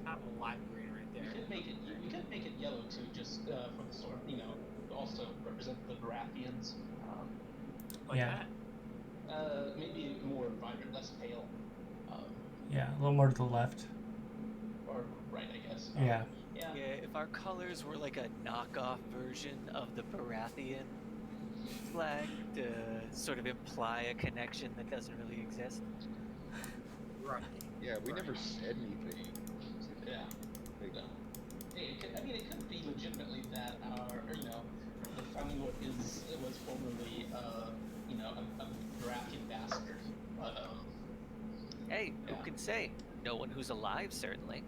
Have a lime green right there. You could make it yellow too, just for the sort. You know, also represent the Baratheons. Like Yeah. that? Maybe more vibrant, less pale. Yeah, a little more to the left. Or right, I guess. Yeah. Yeah. Yeah, if our colors were like a knockoff version of the Baratheon flag to sort of imply a connection that doesn't really exist. Right. Yeah, we never said anything. Yeah. Like, It could be legitimately that you know, the founding was formerly, you know, a Baratheon bastard. But, Hey, Yeah. who can say? No one who's alive, certainly.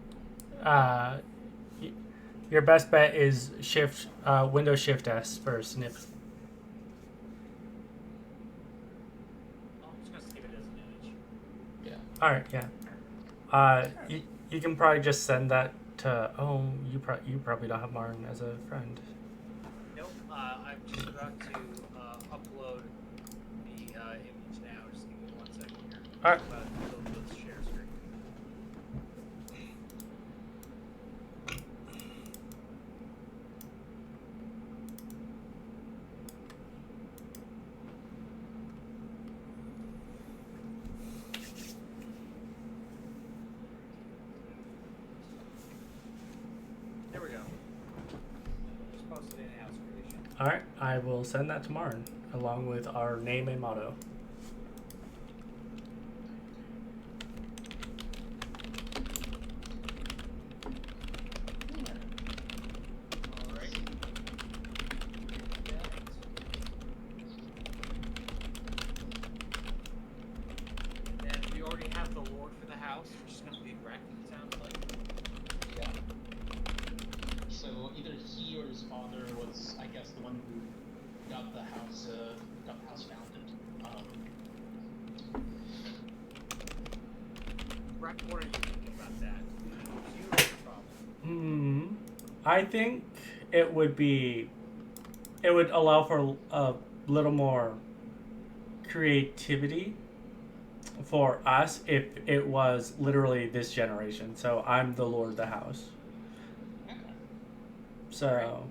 Your best bet is Windows Shift S for snip. I'm just gonna save it as an image. yeah. All right, yeah. You can probably just send that to. Oh, you probably don't have Martin as a friend. Nope. I'm just about to upload the image now. Just give me 1 second here. All right. I'm about to go to the share screen. There we go. Just posted in House Creation. All right, I will send that to Martin along with our name and motto. Alright. And we already have the lord for the house, which is going to be Wreck, it sounds like. Yeah. So either he or his father was, I guess, the one who got the house founded. Wreck, what are you thinking about that? You or your problem? I think it would allow for a little more creativity for us if it was literally this generation. So I'm the lord of the house. Okay. So.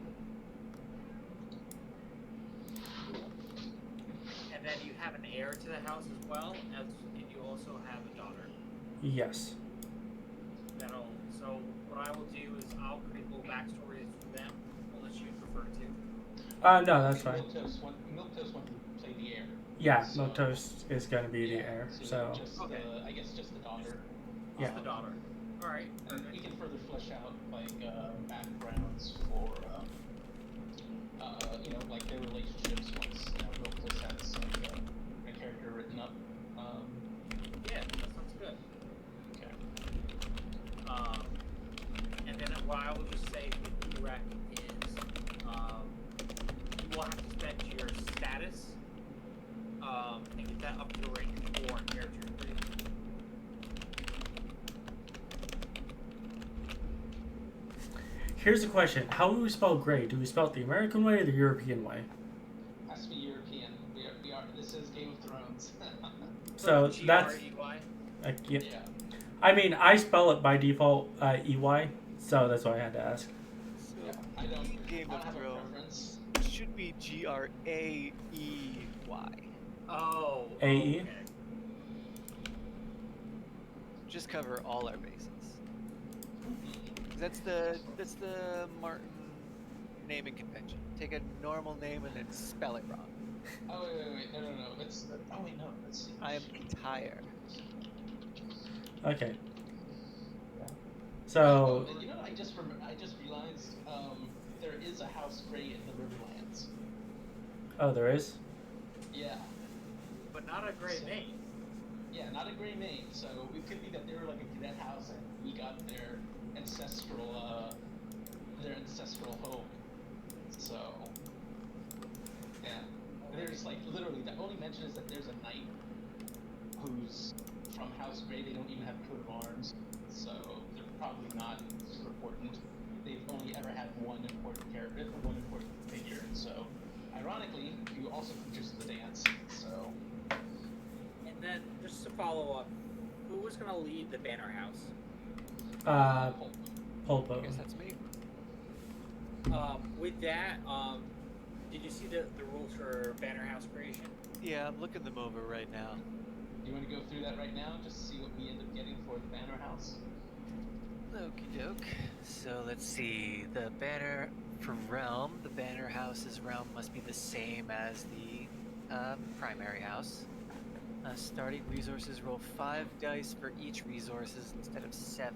And then you have an heir to the house as well, and you also have a daughter. Yes. So what I will do is I'll create little backstories for them, unless you prefer to. No, that's fine. Milquetoast wanted to play the heir. Yeah, So- Milquetoast is going to be the heir. So just Okay. I guess just the daughter. Yeah. Just the daughter. All right. And we can further flesh out like backgrounds for like their relationships once Milquetoast has like a character written up. Yeah, that sounds good. Okay. And then what I will just say with Erec is, you will have to spend your status, and get that up to rank 4 in character creation. here's the question: how do we spell Grey? Do we spell it the American way or the European way? Has to be European. We are. This is Game of Thrones. So that's G-R-E-Y? yeah. Yeah. I mean, I spell it by default EY, so that's why I had to ask. So Yeah, I don't. Game I of don't have a Thrones preference. should be Graey. Oh. AE? Okay. Just cover all our bases. 'Cause that's the Martin naming convention. Take a normal name and then spell it wrong. Oh wait, no. It's wait, no. Let's see. I am entire. Okay. So Oh, I just realized there is a House Grey in the Riverlands. oh, there is. Yeah. But not a Graeymane. Yeah, not a Graeymane. So it could be that they were like a cadet house and we got their ancestral home. So yeah. There's like literally the only mention is that there's a knight who's from House Grey. They don't even have a coat of arms, so they're probably not super important. They've only ever had one important character, one important figure. So, ironically, you also features the dance. So, And then, just to follow up, who was going to lead the Banner House? Pulpo. I guess that's me. With that, did you see the rules for Banner House creation? Yeah, I'm looking them over right now. you want to go through that right now, just to see what we end up getting for the Banner House? Okie doke. So let's see. The banner for realm. The banner house's realm must be the same as the primary house. Starting resources, roll 5 dice for each resources instead of 7.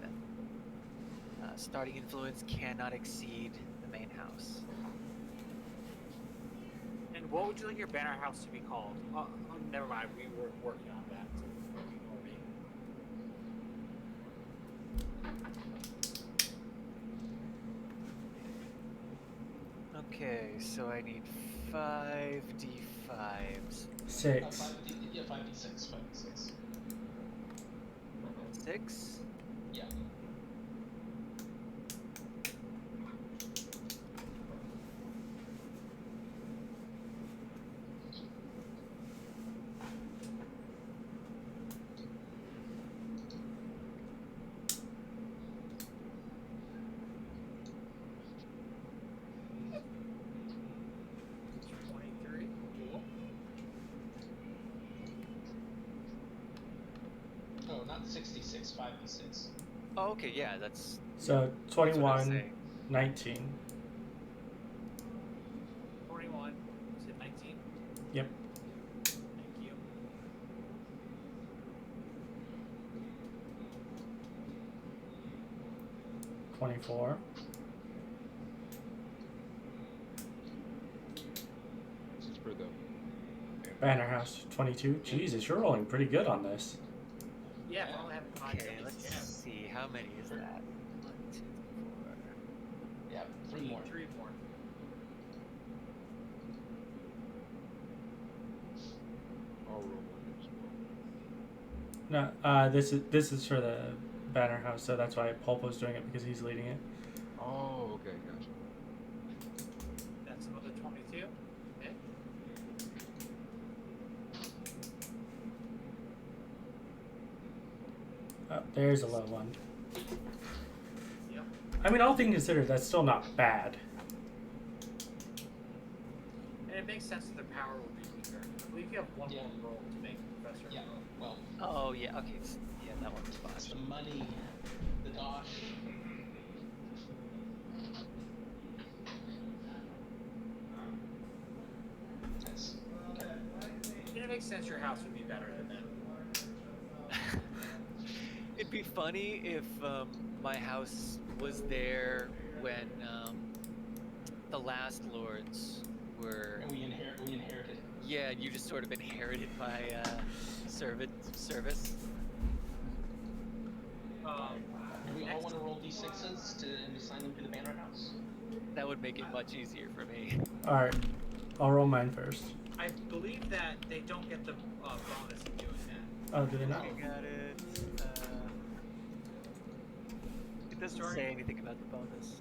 Starting influence cannot exceed the main house. And what would you like your Banner House to be called? Never mind, we were working on that. Ignore me. Okay, so I need 5 d5s. 6. 5d6. 5d6. 6? Yeah. Oh, not 66. 5d6. Oh, okay, yeah, that's. So That's what I was 21, saying. 19. 21. Is it 19? Yep. Thank you. $24. This is for the Banner House 22. Jesus, you're rolling pretty good on this. Yeah, if I only have 5 Okay, dice, let's yeah. see. How many is that? 1, 2, 4. Yeah, 3 more. 3 more. I'll roll one as well. No, this is for the Banner House, so that's why Pulpo's doing it because he's leading it. Oh, okay, gotcha. That's another 22. Okay. Oh, there's a low one. Yep. I mean, all things considered, that's still not bad. And it makes sense that their power would be weaker. I believe you have one Yeah. more roll to make Professor Yeah, roll. well, Oh, yeah, okay. Yeah, that one's it's the fine. money, the dosh. makes sense your house would be better than them. It'd be funny if my house was there when the last lords were. And we inherited. Yeah, you just sort of inherited my service. Do we all want to roll d6s and assign them to the banner house? That would make it much easier for me. All right, I'll roll mine first. I believe that they don't get the bonus of doing that. Oh, do they not? Looking at it, it doesn't say anything about the bonus.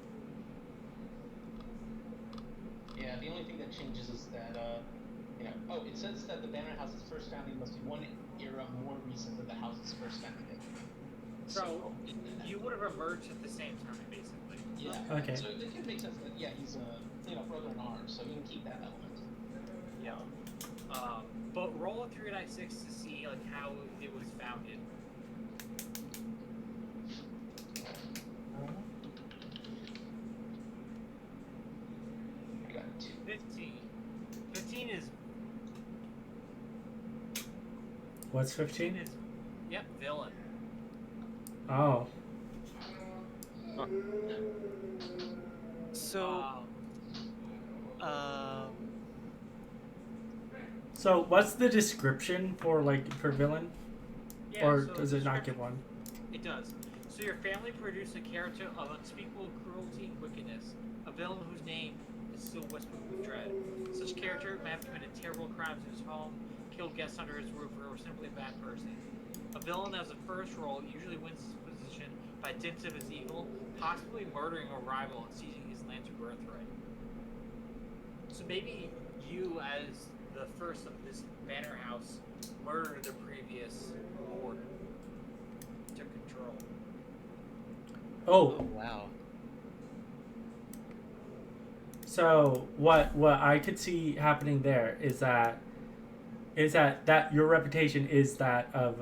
Yeah, the only thing that changes is that, it says that the banner house's first founding must be one era more recent than the house's first founding. So you would have emerged at the same time, basically. Yeah. Okay. So it could make sense that he's a brother in arms, so you can keep that element. Yeah. But roll a 3d6 to see like how it was founded. I got 2. 15. 15 is. What's 15? Yep, villain. Oh. So, So what's the description for villain? Yeah, Or so does it not give one? It does. So your family produced a character of unspeakable cruelty and wickedness, a villain whose name is still whispered with dread. Such character may have committed terrible crimes in his home, killed guests under his roof, or was simply a bad person. A villain as a first role usually wins his position by dint of his evil, possibly murdering a rival and seizing his land to birthright. So maybe you, as the first of this banner house, murdered the previous lord, took control. Oh, wow. so what I could see happening there is that your reputation is that of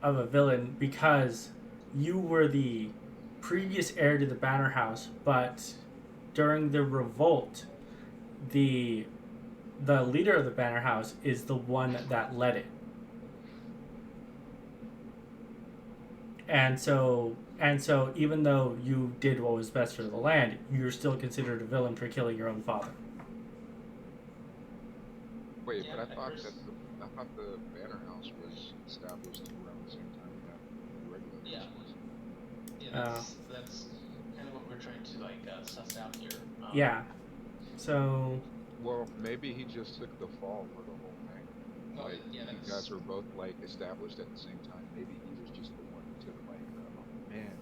a villain because you were the previous heir to the banner house, but during the revolt, the leader of the banner house is the one that led it. And so even though you did what was best for the land, you're still considered a villain for killing your own father. Wait, Yeah, but I thought first- I thought the banner house was established around the same time that the regular Yeah. house was. Yeah, that's kind of what we're trying to suss out here. Yeah. So Well, maybe he just took the fall for the whole thing. Well, Like, yeah, you guys were both established at the same time. Maybe he was just the one who took oh man,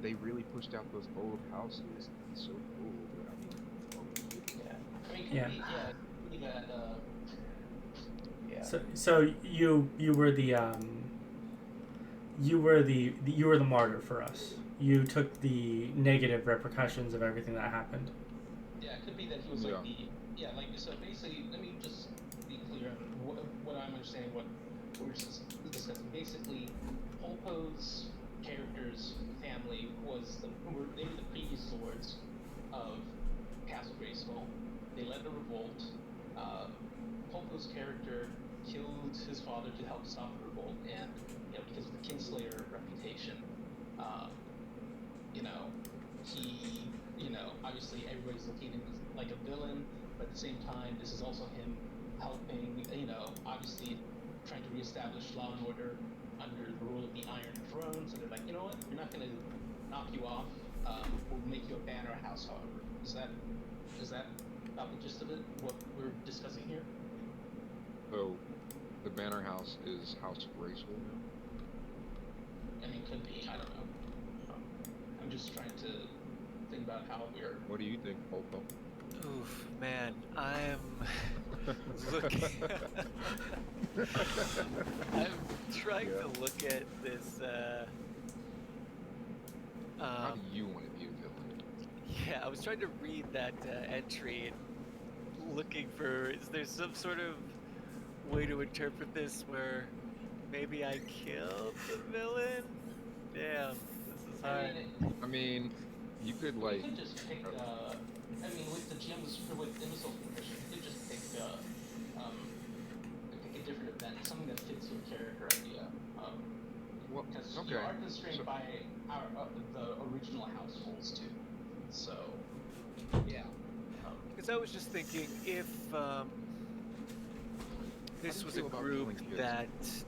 they really pushed out those old houses. It's so cool. But I mean, Yeah. I mean, Yeah. could be that. Yeah. so you were the you were the martyr for us. You took the negative repercussions of everything that happened. Yeah, it could be that he was so basically, let me just be clear on what I'm understanding, what we're discussing. Basically, Polpo's character's family they were the previous lords of Castle Grayskull. They led the revolt. Polpo's character killed his father to help stop the revolt, and because of the Kinslayer reputation, he, obviously everybody's looking at him as like a villain, but at the same time, this is also him helping, obviously trying to reestablish law and order under the rule of the Iron Throne. So they're like, you know what, we're not going to knock you off. We'll make you a banner house, however. Is that about the gist of it, what we're discussing here? so the banner house is House Graeymane now. I mean, could be, I don't know. I'm just trying to think about how we're... What do you think, Polpo? Oof, man, I'm looking. I'm trying to look at this. How do you want to be a villain? Yeah, I was trying to read that entry and looking for. Is there some sort of way to interpret this where maybe I killed the villain? Damn, this is hard. I mean, you could You could just pick, with the GM's, with Imbecile's permission, you could just pick a different event. something that fits your character idea. Well, Because okay. you are constrained So- by the original house rules too. So yeah. Because I was just thinking if this do you was feel a about group killing kids?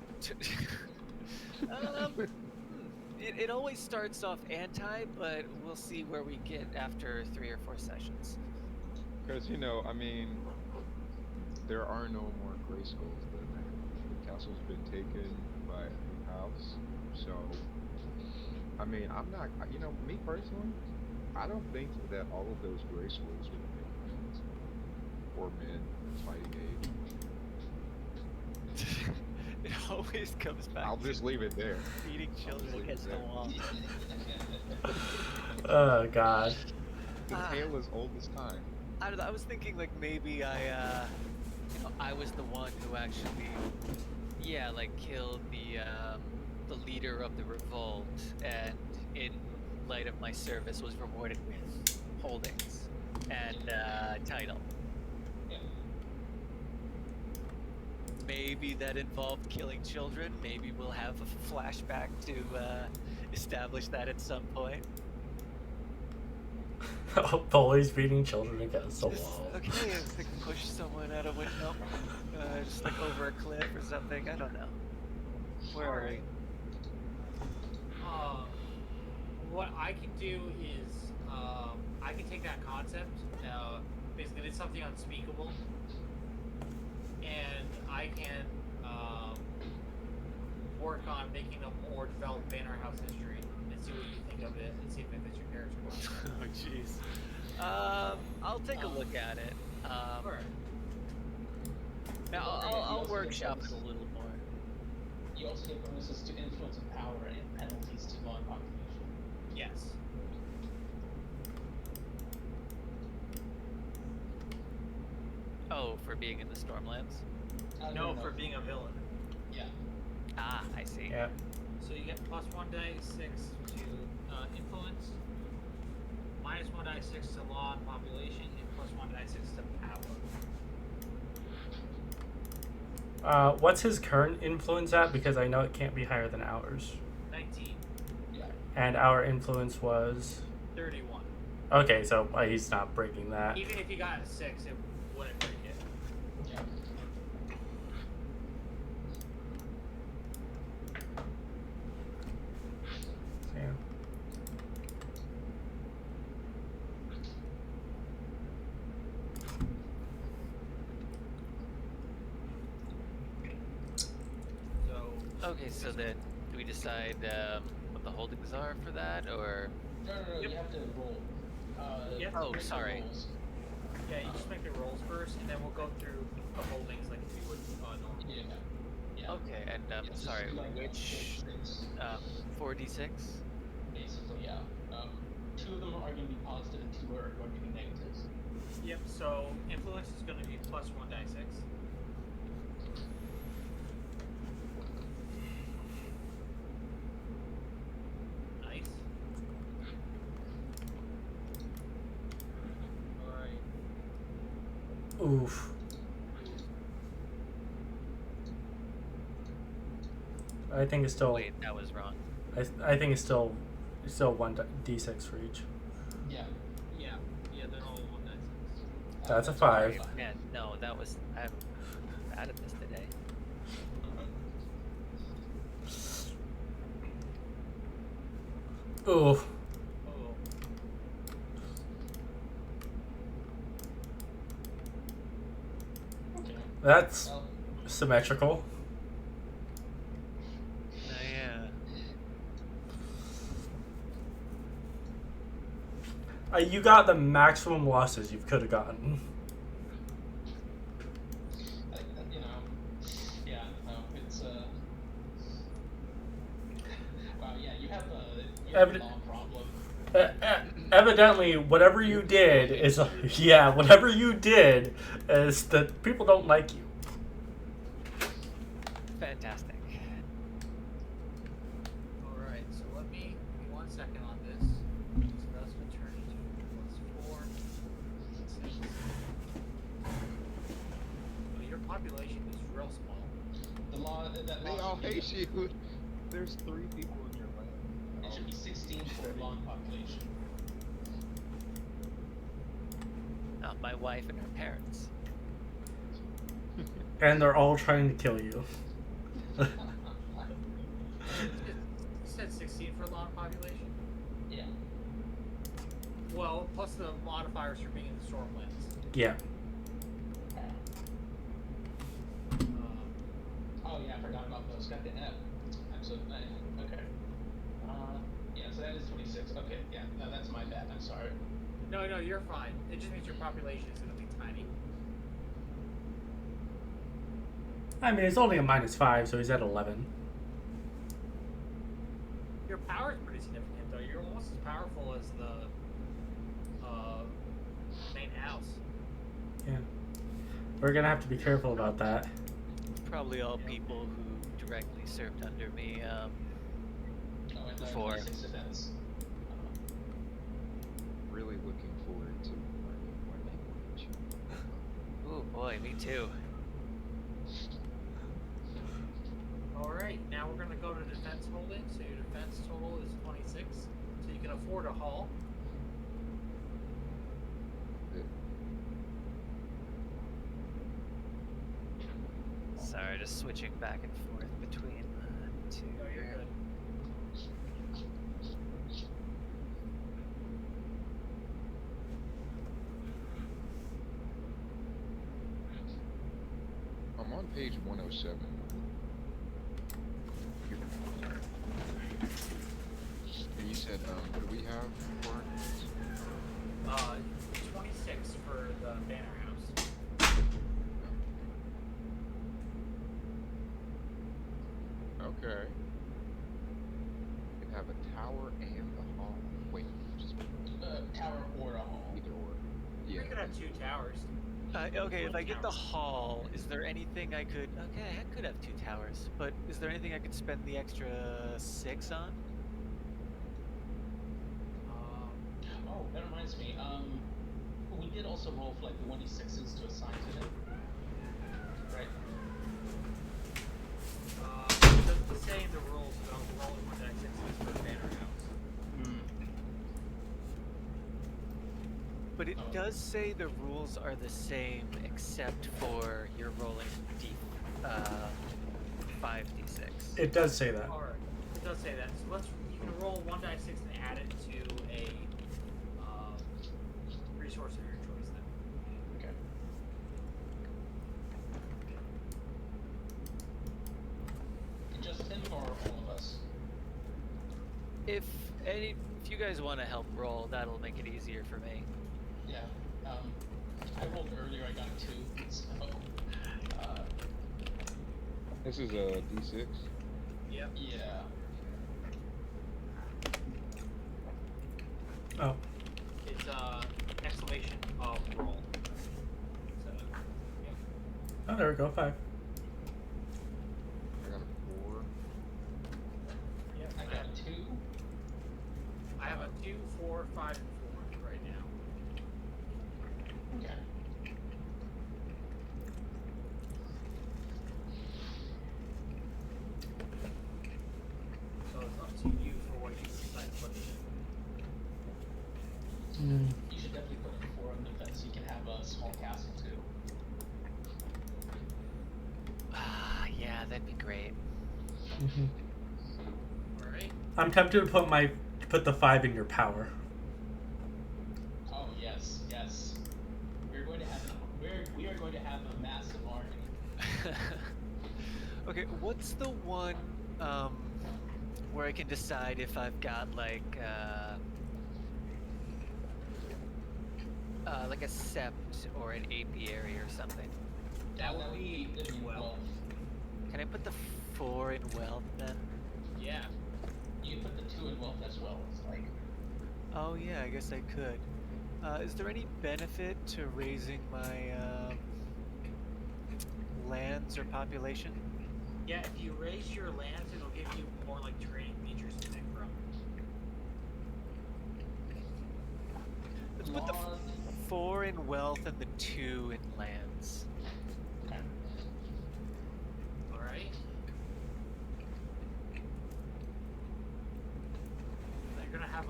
that. It always starts off anti, but we'll see where we get after 3 or 4 sessions. Because I mean, there are no more gray skulls. The castle's been taken by a new house. So, I mean, I'm not. Me personally, I don't think that all of those gray skulls will make friends or men fighting age. It always comes back I'll to just leave it there. beating children leave it against the there. wall. Oh God. The tale is old as time. I don't know, I was thinking like maybe I was the one who actually, killed the leader of the revolt, and in light of my service was rewarded with holdings and title. Yeah. Maybe that involved killing children. Maybe we'll have a flashback to establish that at some point. Bullies beating children against the wall. Okay, if they push someone out a window, just like over a cliff or something. I don't know. Where are we? What I can do is I can take that concept, basically it's something unspeakable, and I can work on making a more developed Banner House history and see what you think of it and see if it fits your character. Oh jeez. I'll take a look at it. Alright. Now I'll workshop it a little more. You also get bonuses to influence and power and penalties to non-population. Yes. Oh, for being in the Stormlands? No, for being a villain. Yeah. Ah, I see. Yeah. So you get plus 1 die 6 to influence, minus 1 die 6 to law and population, and plus 1 die 6 to power. What's his current influence at? Because I know it can't be higher than ours. 19. Yeah. And our influence was 31. okay, so he's not breaking that. Even if you got a 6, it wouldn't break it. Yeah. Yeah. So Okay, so then do we decide what the holdings are for that, or? No, Yep. you have to roll. You have to Oh, make the sorry. rolls. yeah, you just make the rolls first, and then we'll go through the holdings like we would normally. Yeah. Yeah. Okay, and Yeah, it's just sorry, like which 6, 4d6? basically, yeah. 2 of them are going to be positive and 2 are going to be negatives. Yep. So influence is going to be plus 1 die 6. Nice. All right. Oof. I think it's still. Wait, that was wrong. I think it's still 1d6 for each. Yeah. Yeah. Yeah. They're all 1 die 6. That's a 5. Sorry, man, no, that was I'm bad at this today. Oof. Oh. Okay. That's Well, symmetrical. Yeah. You got the maximum losses you could have gotten. you know, yeah, no, it's wow, yeah, you have a law problem. Evidently, whatever you did is whatever you did is that people don't like you. Fantastic. All right. So let me give me 1 second on this. So that's going to turn into plus 4, 6. Well, your population is real small. The law that They law all should be, hate you. There's 3 people in your land. it should be 16 for lawn population. Not my wife and her parents. And they're all trying to kill you. You said 16 for lawn population? Yeah. Well, plus the modifiers for being in the Stormlands. Yeah. Oh yeah, I forgot about those. Got the F. Absolutely. Okay. Yeah, so that is 26. Okay, yeah, no, that's my bad. I'm sorry. No, you're fine. It just means your population is going to be tiny. I mean, it's only a -5, so he's at 11. Your power is pretty significant, though. You're almost as powerful as the main house. Yeah. We're gonna have to be careful about that. Probably all people who directly served under me. Oh, and the Before. 26 defense. Really looking forward to learning why people hate you. Oh boy, me too. Alright, now we're going to go to defense holding. So your defense total is 26. So you can afford a haul. Sorry, just switching back and forth between the two. No, you're good. I'm on page 107. And you said, what do we have for it? 26 for the banner house. Okay. You can have a tower and a hall. Wait, just Tower or a hall. either or. You Yeah. could have 2 towers. Okay, if I get the Towers. hall, is there anything I could... Okay, I could have 2 towers, but is there anything I could spend the extra 6 on? Oh, that reminds me. We did also roll for like the 1d6s to assign to them. Right? It doesn't say in the rules about rolling 1d6s for the banner house. But it does say the rules are the same except for you're rolling 5d6. It does say that. Alright, it does say that. So you can roll 1d6 and add it to a resource of your choice then. Okay. Just him or all of us? If you guys want to help roll, that'll make it easier for me. Yeah. I rolled earlier. I got 2. So. This is a D6. Yep. Yeah. Oh. It's exclamation of roll. So, yep. Oh, there we go. 5. I got a 4. Yep. I got 2. I have a 2, 4, 5, and 4 right now. Okay. So it's up to you for what you decide to put it in. You should definitely put in 4 on defense. You can have a small castle too. Yeah, that'd be great. Alright. I'm tempted to put the 5 in your power. Oh yes, yes. We're going to have we are going to have a massive army. Okay, what's the one where I can decide if I've got like a sept or an apiary or something? That would be wealth. Can I put the 4 in wealth then? Yeah. You can put the 2 in wealth as well. It's like Oh yeah, I guess I could. Is there any benefit to raising my lands or population? Yeah, if you raise your lands, it'll give you more like training features to pick from. Let's put the laws. 4 in wealth and the 2 in lands. Okay. Alright.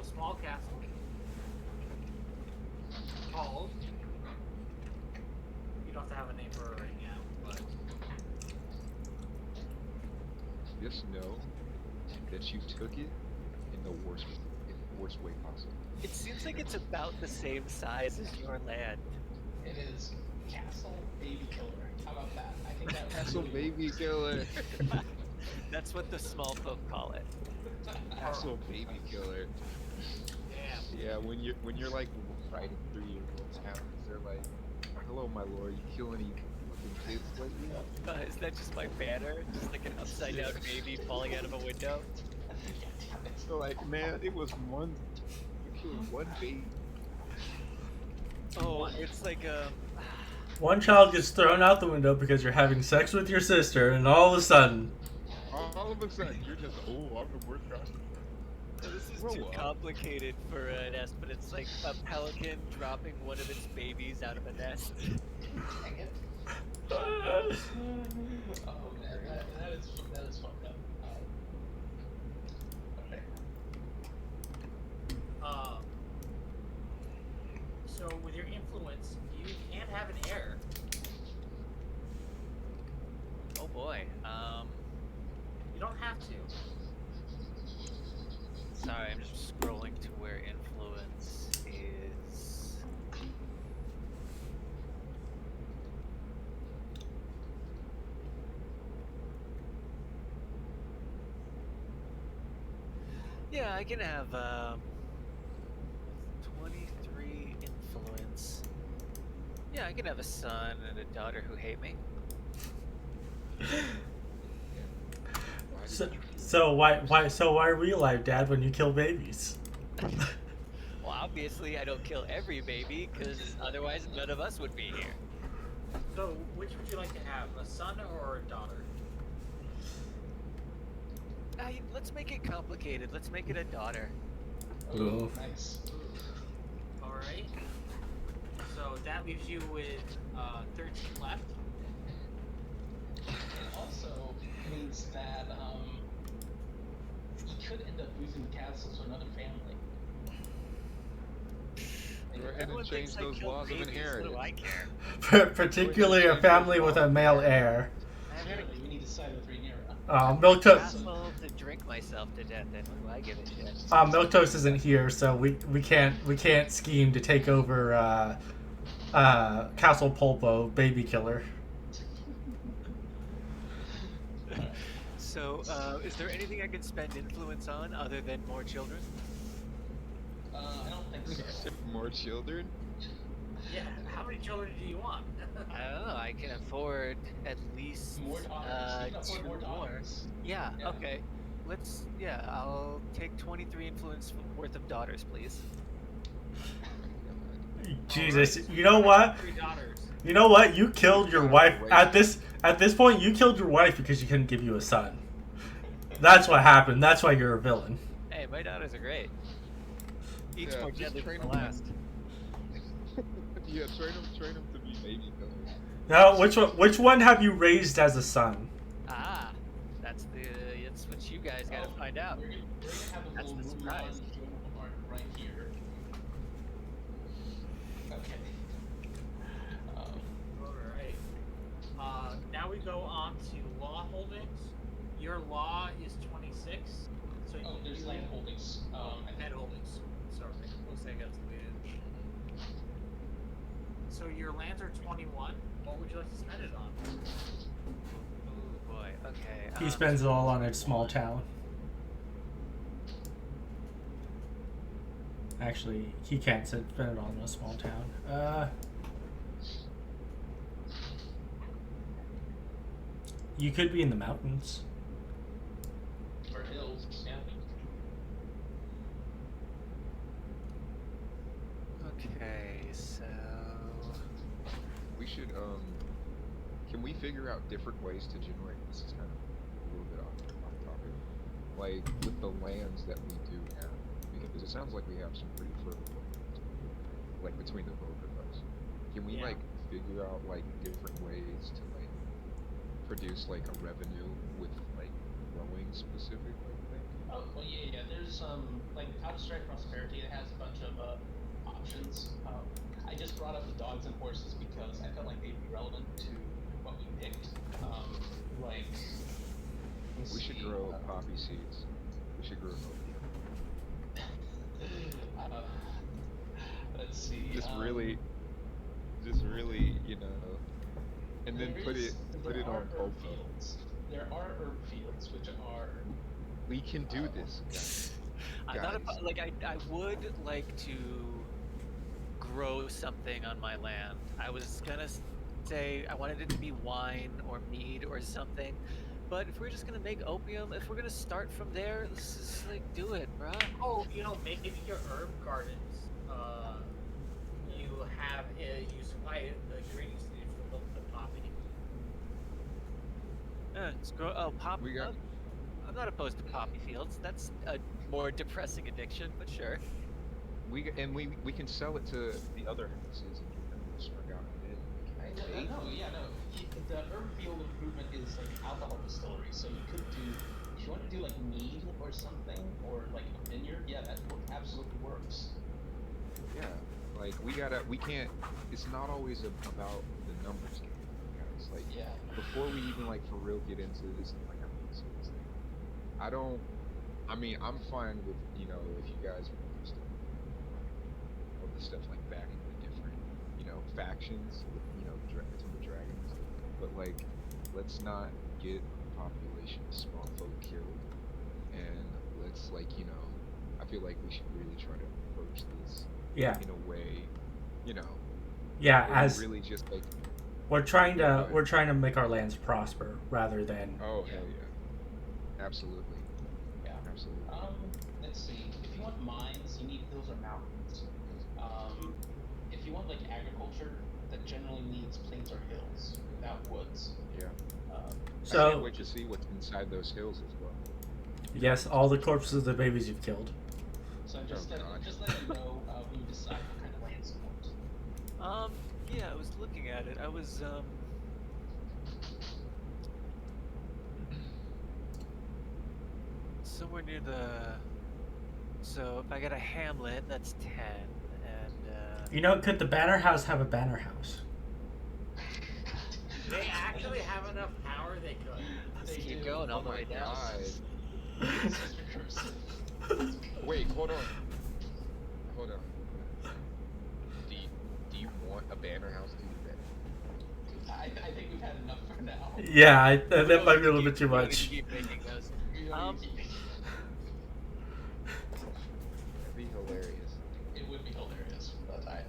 a small castle called. You don't have to have a name for it right now, but Just know that you took it in the worst way possible. It seems like it's about the same size as your land. It is Castle Baby Killer. How about that? I think that Castle really Baby works. Killer. That's what the small folk call it. Castle Baby Killer. damn. Yeah, when you're like riding through your little towns, they're like, "Hello, my lord. You kill any fucking kids lately?" Is that just my banner? Just like an upside down baby falling out of a window? So like, man, it was one. You killed one baby. Oh, it's like One child gets thrown out the window because you're having sex with your sister, and all of a sudden, All of a sudden, you're just, oh, I'm the worst guy. this is Grow too up. complicated for an S, but it's like a pelican dropping one of its babies out of a nest. Dang it. Oh man, that is fucked up. Okay. So with your influence, you can't have an heir. Oh boy. You don't have to. Sorry, I'm just scrolling to where influence is. Yeah, I can have 23 influence. Yeah, I can have a son and a daughter who hate me. so why are we alive, Dad, when you kill babies? Well, obviously I don't kill every baby, because otherwise none of us would be here. So which would you like to have, a son or a daughter? Let's make it complicated. Let's make it a daughter. Ooh. Nice. Alright. So that leaves you with 13 left. It also means that you could end up losing the castle to another family. Go ahead Everyone and change thinks I those killed laws of babies, inheritance. What do I care? Particularly a family with a male heir. Apparently, we need to side with Rhaenyra. Milk Toast. Asshole to drink myself to death. Then what do I give a shit? Milk Toast isn't here, so we can't scheme to take over Castle Polpo, Baby Killer. So, is there anything I can spend influence on other than more children? I don't think so. More children? Yeah, how many children do you want? I don't know. I can afford at least More daughters. You can afford 2 more more. daughters. Yeah, Yeah. okay. I'll take 23 influence worth of daughters, please. Jesus, Alright, you know what? 3 daughters. You know what? You killed your Yeah, wife wait. at this point. You killed your wife because she couldn't give you a son. That's what happened. That's why you're a villain. Hey, my daughters are great. Each Yeah, more just deadly train than the them. last. Yeah, train them to be baby killers. Now, which one have you raised as a son? Ah, that's what you guys gotta find out. We're gonna have a That's little the movie surprise. on right here. Okay. Alright. Now we go on to law holdings. Your law is 26. So Oh, there's you land holdings. head holdings. Sorry. Looks like I got deleted. So your lands are 21. What would you like to spend it on? Oh boy. Okay. He spends it all on a small town. Actually, he can't spend it on a small town. You could be in the mountains. Or hills. Yeah. Okay, so We should, can we figure out different ways to generate? This is kind of a little bit off topic. Like, with the lands that we do have, because it sounds like we have some pretty fertile lands, like, between the both of us. Can we, Yeah. like, figure out, like, different ways to, like, produce, like, a revenue with, like, growing specific, like, things? Oh, well, yeah. There's like Outstrike Prosperity. It has a bunch of options. I just brought up the dogs and horses because I felt like they'd be relevant to what we picked. Like, let me We should see, grow poppy seeds. We should grow opium. let's see. Just really, you know, and then put it There on are herb Popo. fields. There are herb fields which are. We can do this, guys. I'm not Guys. like I would like to grow something on my land. I was gonna say I wanted it to be wine or mead or something, but if we're just gonna make opium, if we're gonna start from there, let's just like do it, bruh. Oh, maybe your herb gardens. You have you supply the ingredients needed for the poppy. Let's grow. Oh, poppy. We got. I'm not opposed to poppy fields. That's a more depressing addiction, but sure. We can sell it to the other houses and get them to start out a bit. The herb field improvement is like alcohol distillery, so you could do, if you want to do like mead or something, or like a vineyard, yeah, that absolutely works. Yeah, like we can't. It's not always about the numbers game, guys. Like Yeah. before we even like for real get into this, like I mean, serious thing. I'm fine with if you guys want to start all this stuff like backing the different factions with the dragons, but like let's not get a population of small folk killed, and let's I feel like we should really try to approach this Yeah. in a way, Yeah, where we as really just like we're trying Go to ahead. make our lands prosper rather than oh hell yeah, absolutely, Yeah. absolutely. Let's see. If you want mines, you need hills or mountains. If you want like agriculture, that generally needs plains or hills without woods. Yeah. I so can't wait to see what's inside those hills as well. yes, all the corpses of the babies you've killed. So just Oh, let God. you know when you decide what kind of lands you want. Yeah, I was looking at it. I was somewhere near the. So if I get a hamlet, that's 10, and Could the banner house have a banner house? They actually have enough power they could. let's They keep do. going Oh all the my way down. God. Wait, hold on. Do you want a banner house to do that? I think we've had enough for now. Yeah, that might be a little bit too We don't need much. to keep making those. We don't need to keep- That'd be hilarious. It would be hilarious, but I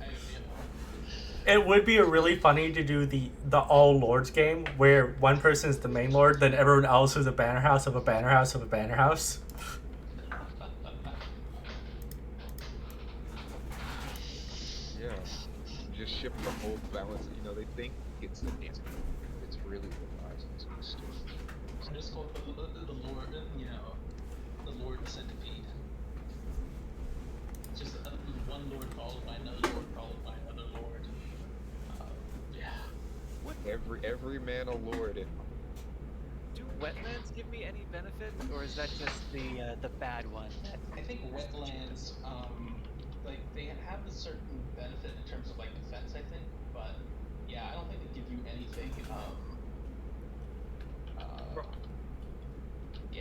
It would be really funny to do the all lords game where one person is the main lord, then everyone else is a banner house of a banner house of a banner house. Yeah. Just shift the whole balance. They think it's it's really the lives of this story. Or just call it the Lord, the Lord centipede. It's just one Lord followed by another Lord followed by another Lord. Yeah. What every man a lord and Do wetlands give me any benefit, or is that just the bad one? I think wetlands, like they have a certain benefit in terms of like defense. I think, but yeah, I don't think they give you anything.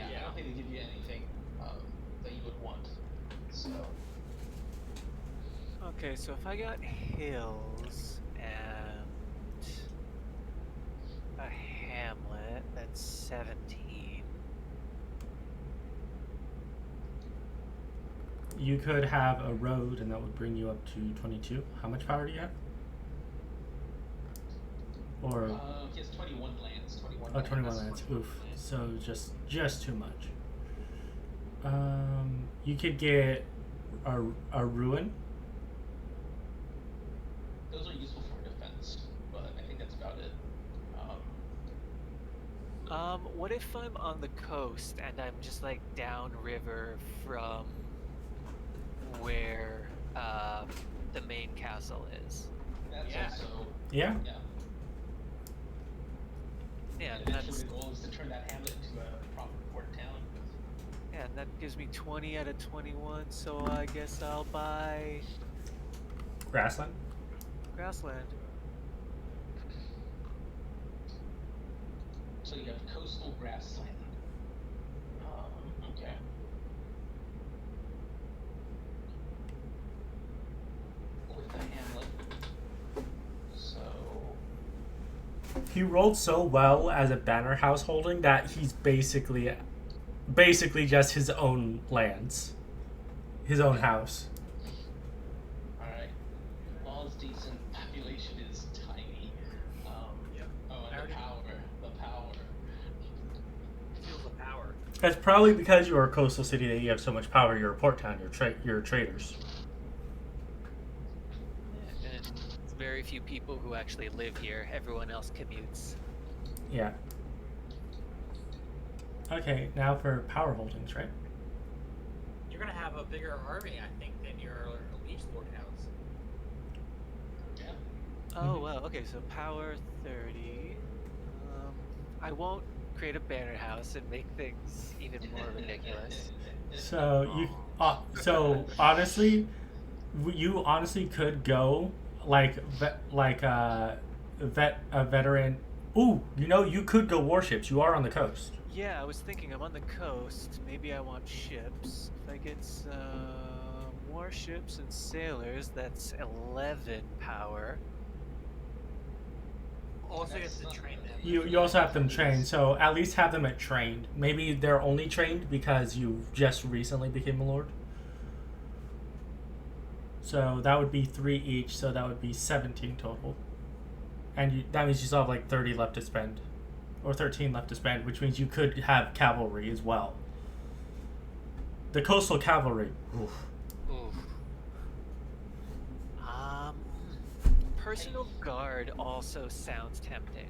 I don't think they give you anything that you would want. So. Okay, so if I got hills and a hamlet, that's 17. You could have a road, and that would bring you up to 22. How much power do you have? Or He has 21 lands. 21. oh, 21 lands. Oof. So just too much. You could get a ruin. Those are useful for defense, but I think that's about it. What if I'm on the coast and I'm just like downriver from where the main castle is? That's Yeah. also Yeah. yeah. Yeah, And eventually that's the goal is to turn that hamlet into a proper port town. Yeah, and that gives me 20 out of 21, so I guess I'll buy Grassland. grassland. So you have coastal grassland. Okay. With the hamlet. So He rolled so well as a banner house holding that he's basically just his own lands, his own house. alright. Law's decent, population is tiny. Yep. Oh, I and already- the power. Feel the power. That's probably because you're a coastal city that you have so much power. You're a port town. You're traders. Yeah, and it's very few people who actually live here. Everyone else commutes. Yeah. Okay, now for power holdings, right? You're gonna have a bigger army, I think, than your liege lord house. Yeah. Oh, well, okay, so power 30. I won't create a banner house and make things even more ridiculous. So so honestly, you honestly could go like a veteran. Ooh, you could go warships. You are on the coast. Yeah, I was thinking I'm on the coast. Maybe I want ships. If I get some warships and sailors, that's 11 power. Also, you have to train them. You also have them trained, so at least have them at trained. Maybe they're only trained because you just recently became a lord. So that would be 3 each, so that would be 17 total. And that means you still have like 30 left to spend. Or 13 left to spend, which means you could have cavalry as well. The coastal cavalry. Oof. Oof. Personal guard also sounds tempting.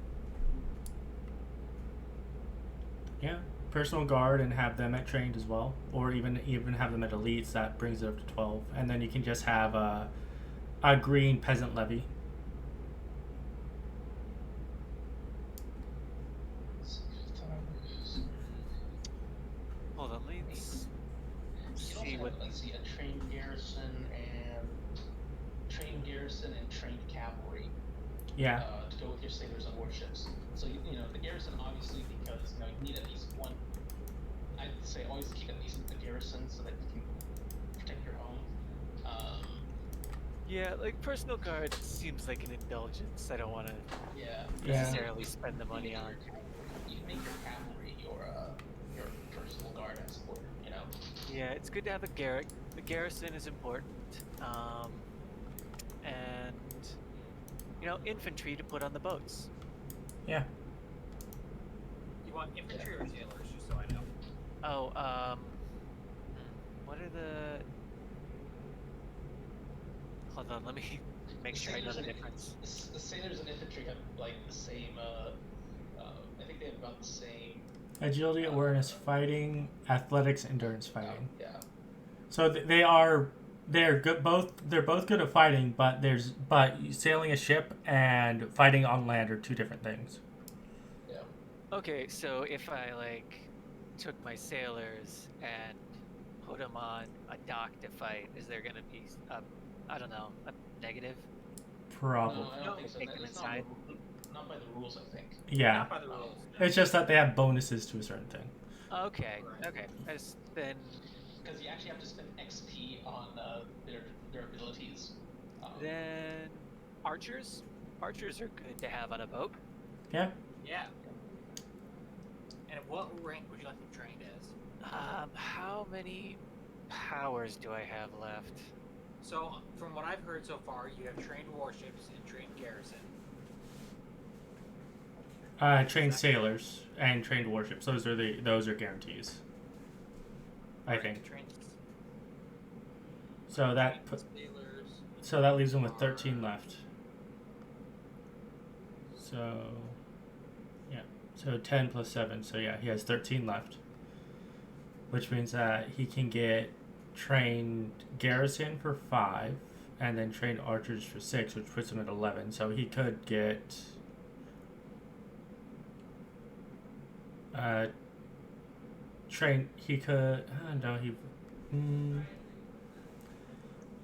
Yeah, personal guard and have them at trained as well, or even have them at elites. That brings it up to 12, and then you can just have a green peasant levy. Hold on, let's You see also what. have, let's see, a trained garrison and trained cavalry. Yeah. To go with your sailors and warships. So the garrison obviously, because you need at least one. I'd say always keep at least a garrison so that you can protect your home. Yeah, like personal guard seems like an indulgence. I don't want to Yeah. necessarily spend the money on. You can make your cavalry your personal guard, I suppose. Yeah, it's good to have the garrison is important. And infantry to put on the boats. Yeah. You want infantry or sailors, just so I know. Oh, what are the? Hold on, let me make sure I know the difference. The sailors and infantry have like the same. I think they have about the same. Agility, awareness, fighting, athletics, endurance, fighting. Yeah. So they're good. They're both good at fighting, but sailing a ship and fighting on land are two different things. Yeah. Okay, so if I took my sailors and put them on a dock to fight, is there gonna be I don't know, a negative? Probably. No, I don't think so. Take them It's inside. not by the rules, I think. Yeah. Not by the rules. No. It's just that they have bonuses to a certain thing. Okay. Then Because you actually have to spend XP on their abilities. then archers are good to have on a boat. Yeah. Yeah. And what rank would you like them trained as? How many powers do I have left? So, from what I've heard so far, you have trained warships and trained garrison. Trained sailors and trained warships. Those are guarantees. I think. Trained So that sailors. leaves him with 13 left. So yeah. So 10 plus 7. So yeah, he has 13 left. Which means that he can get trained garrison for 5 and then trained archers for 6, which puts him at 11. So he could get train. He could. No, he.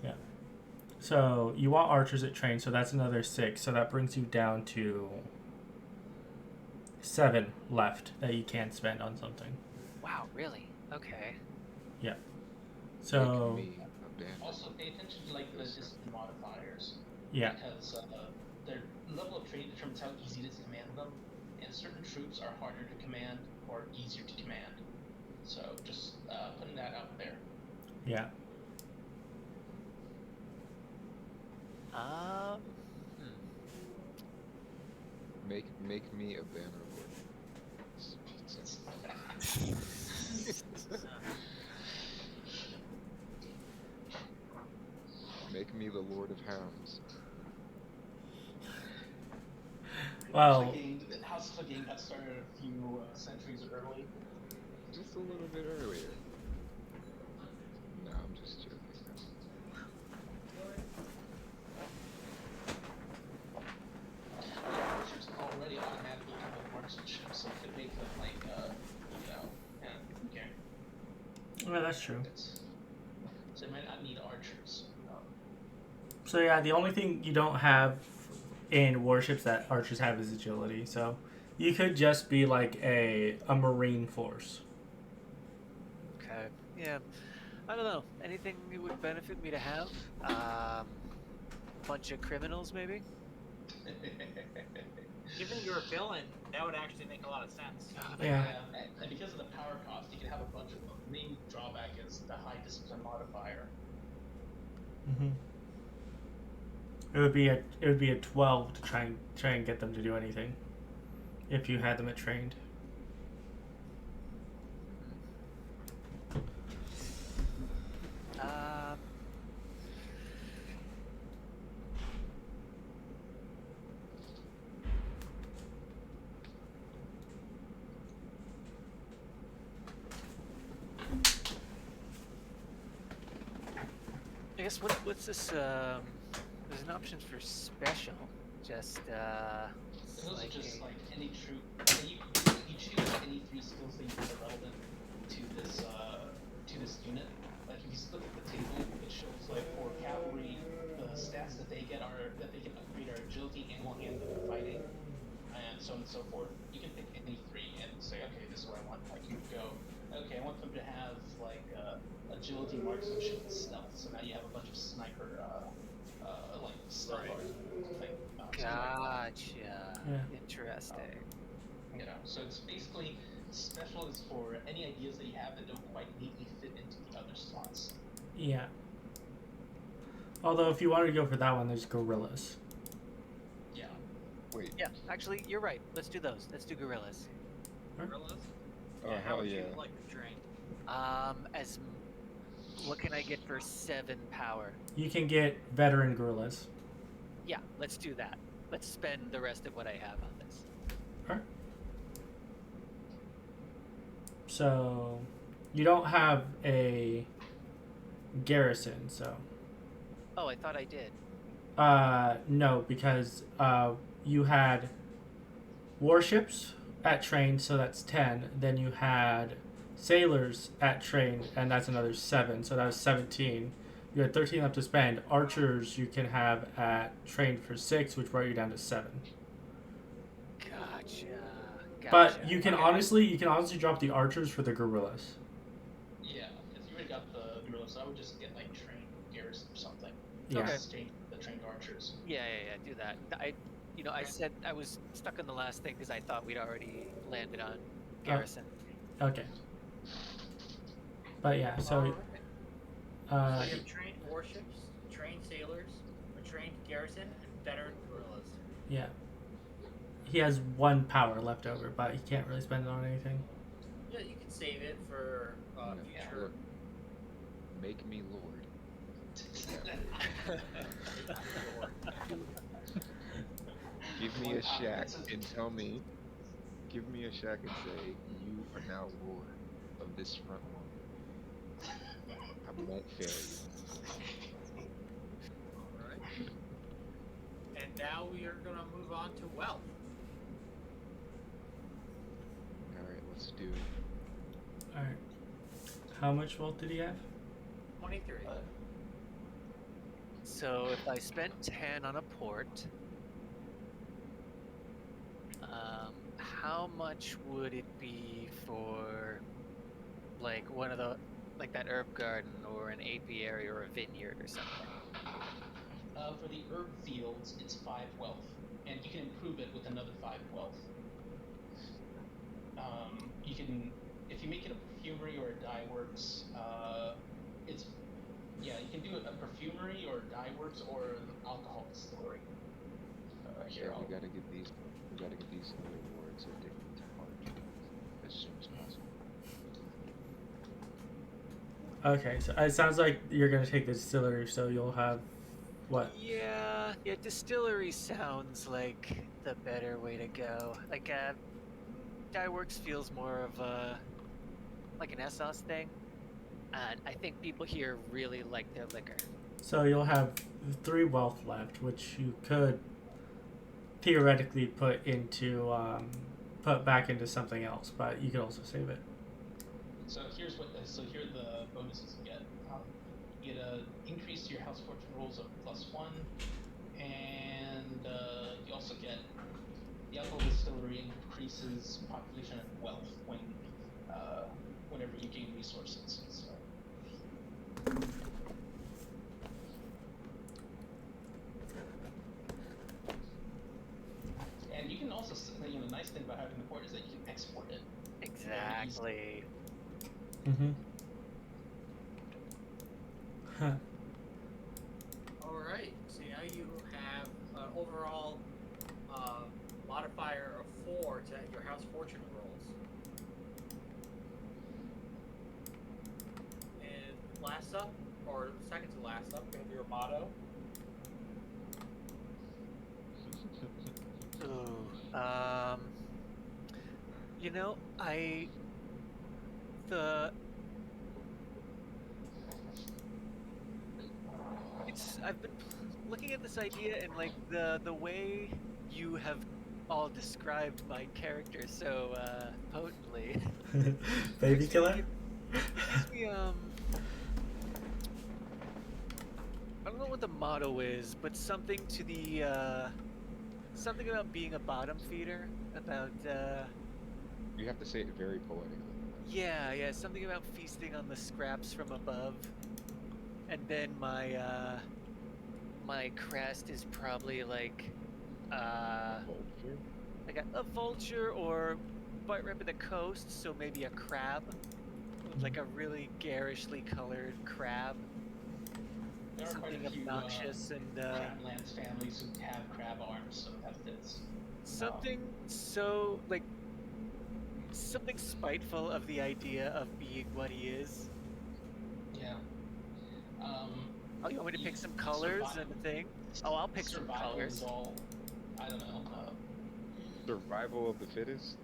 Yeah. So you want archers at train, so that's another 6. So that brings you down to 7 left that you can spend on something. Wow, really? Okay. Yeah. So Make me a bandit. Also, pay attention to like the discipline modifiers. yeah, Because their level of training determines how easy it is to command them, and certain troops are harder to command or easier to command. So just putting that out there. yeah. Make me a banner lord. Make me the Lord of Hounds. Well, The House of Game got started a few centuries early. Just a little bit earlier. No, I'm just joking. Warriors already automatically come with marksmanship, so you could make them like, okay. well, that's true. So they might not need archers. So yeah, the only thing you don't have in warships that archers have is agility. So you could just be like a marine force. Okay. Yeah. I don't know. Anything it would benefit me to have? Bunch of criminals, maybe? Given you're a villain, that would actually make a lot of sense. Yeah. And because of the power cost, you can have a bunch of them. The main drawback is the high discipline modifier. Mm-hmm. It would be a 12 to try and get them to do anything. If you had them at trained. I guess what's this? There's an option for special. Just Those like are just a- like any troop. You choose any 3 skills that you think are relevant to this unit. Like if you look at the table, it shows like for cavalry, the stats that they get are that they can upgrade our agility, animal handling, and fighting, and so on and so forth. You can pick any 3 and say, okay, this is what I want. Like you go, okay, I want them to have like agility, marksmanship, and stealth. So now you have a bunch of sniper, like stealth art thing. Gotcha. Yeah. Interesting. So it's basically special is for any ideas that you have that don't quite neatly fit into the other slots. Yeah. Although if you wanted to go for that one, there's gorillas. Yeah. Wait. Yeah, actually, you're right. Let's do those. Let's do gorillas. Gorillas? Oh, How hell would yeah. you like to train? What can I get for 7 power? You can get veteran gorillas. Yeah, let's do that. Let's spend the rest of what I have on this. Alright. So you don't have a garrison, so Oh, I thought I did. no, because you had warships at train, so that's 10. Then you had sailors at train, and that's another 7, so that was 17. You had 13 left to spend. Archers you can have at train for 6, which brought you down to 7. Gotcha. But you can honestly drop the archers for the gorillas. Yeah, if you already got the gorillas, I would just get like trained garrison or something. Yeah. Okay. Exchange the trained archers. Yeah, do that. I said I was stuck on the last thing because I thought we'd already landed on garrison. Okay. But yeah, so So you have trained warships, trained sailors, a trained garrison, and veteran guerrillas. yeah. He has 1 power left over, but he can't really spend it on anything. Yeah, you can save it for future. Make me Lord. Give me a shack and tell me. Give me a shack and say you are now Lord of this front line. I won't fail you. Alright. And now we are going to move on to wealth. All right, let's do it. Alright. How much wealth did he have? 23. So if I spent 10 on a port, how much would it be for like one of the like that herb garden or an apiary or a vineyard or something? For the herb fields, it's 5 wealth, and you can improve it with another 5 wealth. You can, if you make it a perfumery or a dye works, you can do a perfumery or a dye works or an alcohol distillery. Yeah, we gotta get these other awards and take them to heart as soon as possible. Okay, so it sounds like you're gonna take the distillery, so you'll have what? Yeah, distillery sounds like the better way to go. Like dye works feels more of a like an Essos thing. And I think people here really like their liquor. So you'll have 3 wealth left, which you could theoretically put back into something else, but you could also save it. So here are the bonuses you get. You get an increase to your house fortune rolls of +1, and you also get the alcohol distillery increases population and wealth whenever you gain resources. So. And you can also, the nice thing about having the port is that you can export it. Exactly. Mm-hmm. Huh. Alright, so now you have an overall modifier of 4 to your house fortune rolls. And last up, or second to last up, gonna be your motto. Ooh, I've been looking at this idea and like the way you have all described my character so potently. Baby killer? It makes me I don't know what the motto is, but something to the something about being a bottom feeder, about You have to say it very poetically. yeah, something about feasting on the scraps from above. And then my crest is probably like Vulture? like a vulture or right by the coast, so maybe a crab. Like a really garishly colored crab. There are quite Something a few obnoxious and Crablands families who have crab arms, so that fits. something so like something spiteful of the idea of being what he is. Yeah. Oh, you want me to pick some colors and a thing? Oh, I'll pick some Survival colors. is all, I don't know. Survival of the fittest?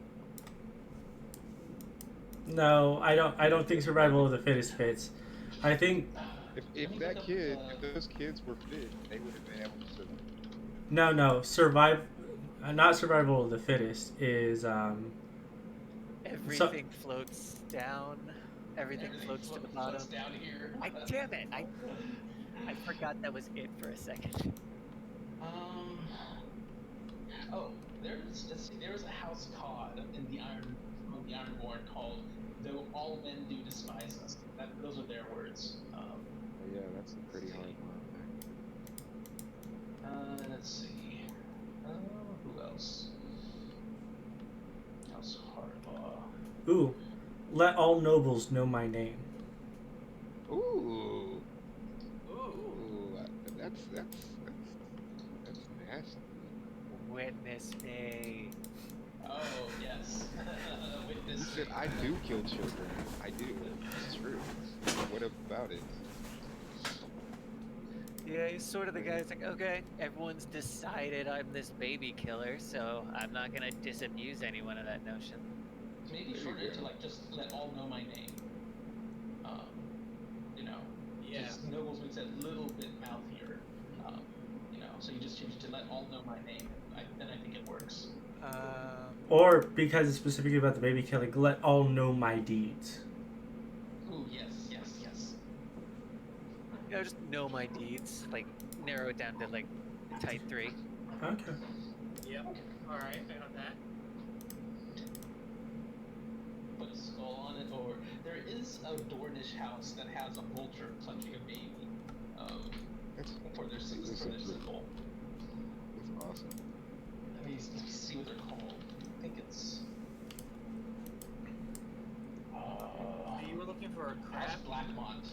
No, I don't think survival of the fittest fits. I think If those kids were fit, they would have been able to survive. no, not survival of the fittest is Everything floats down. Everything floats to the bottom. Floats down here. Damn it! I forgot that was it for a second. Oh, there's a house cod in the Ironborn called "Though All Men Do Despise Us." Those are their words. Yeah, that's a pretty hard one. Let's see. Who else? House Harbaugh. ooh, let all nobles know my name. Ooh. Ooh. Ooh, that's nasty. Witness me. Oh yes. Witness. He said, I do kill children. I do. It's true. What about it? Yeah, he's sort of the guy who's like, okay, everyone's decided I'm this baby killer, so I'm not gonna disabuse anyone of that notion. Maybe shorten it to like just let all know my name. Yeah. Just nobles makes it a little bit mouthier. So you just change it to let all know my name. Then I think it works. Or because it's specifically about the baby killing, let all know my deeds. just know my deeds. Like narrow it down to like a tight 3. Okay. Yep. All right, I got that. Put a skull on it, or there is a Dornish house that has a vulture clutching a baby. For their symbol. That's awesome. Let me see what they're called. I think it's. You were looking for a House crab? Blackmont.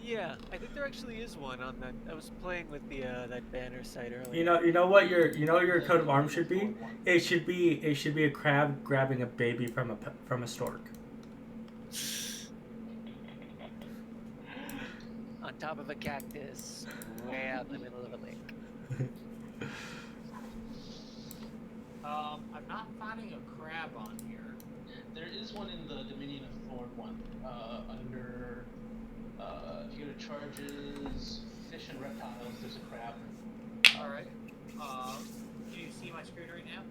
Yeah, I think there actually is one on that. I was playing with the that banner site earlier. You know what your coat of arms should be? It should be a crab grabbing a baby from a stork. On top of a cactus, way out in the middle of a lake. I'm not finding a crab on here. There is one in the Dominion of Thorn one. Under if you go to charges, fish and reptiles, there's a crab. All right. Do you see my screen right now?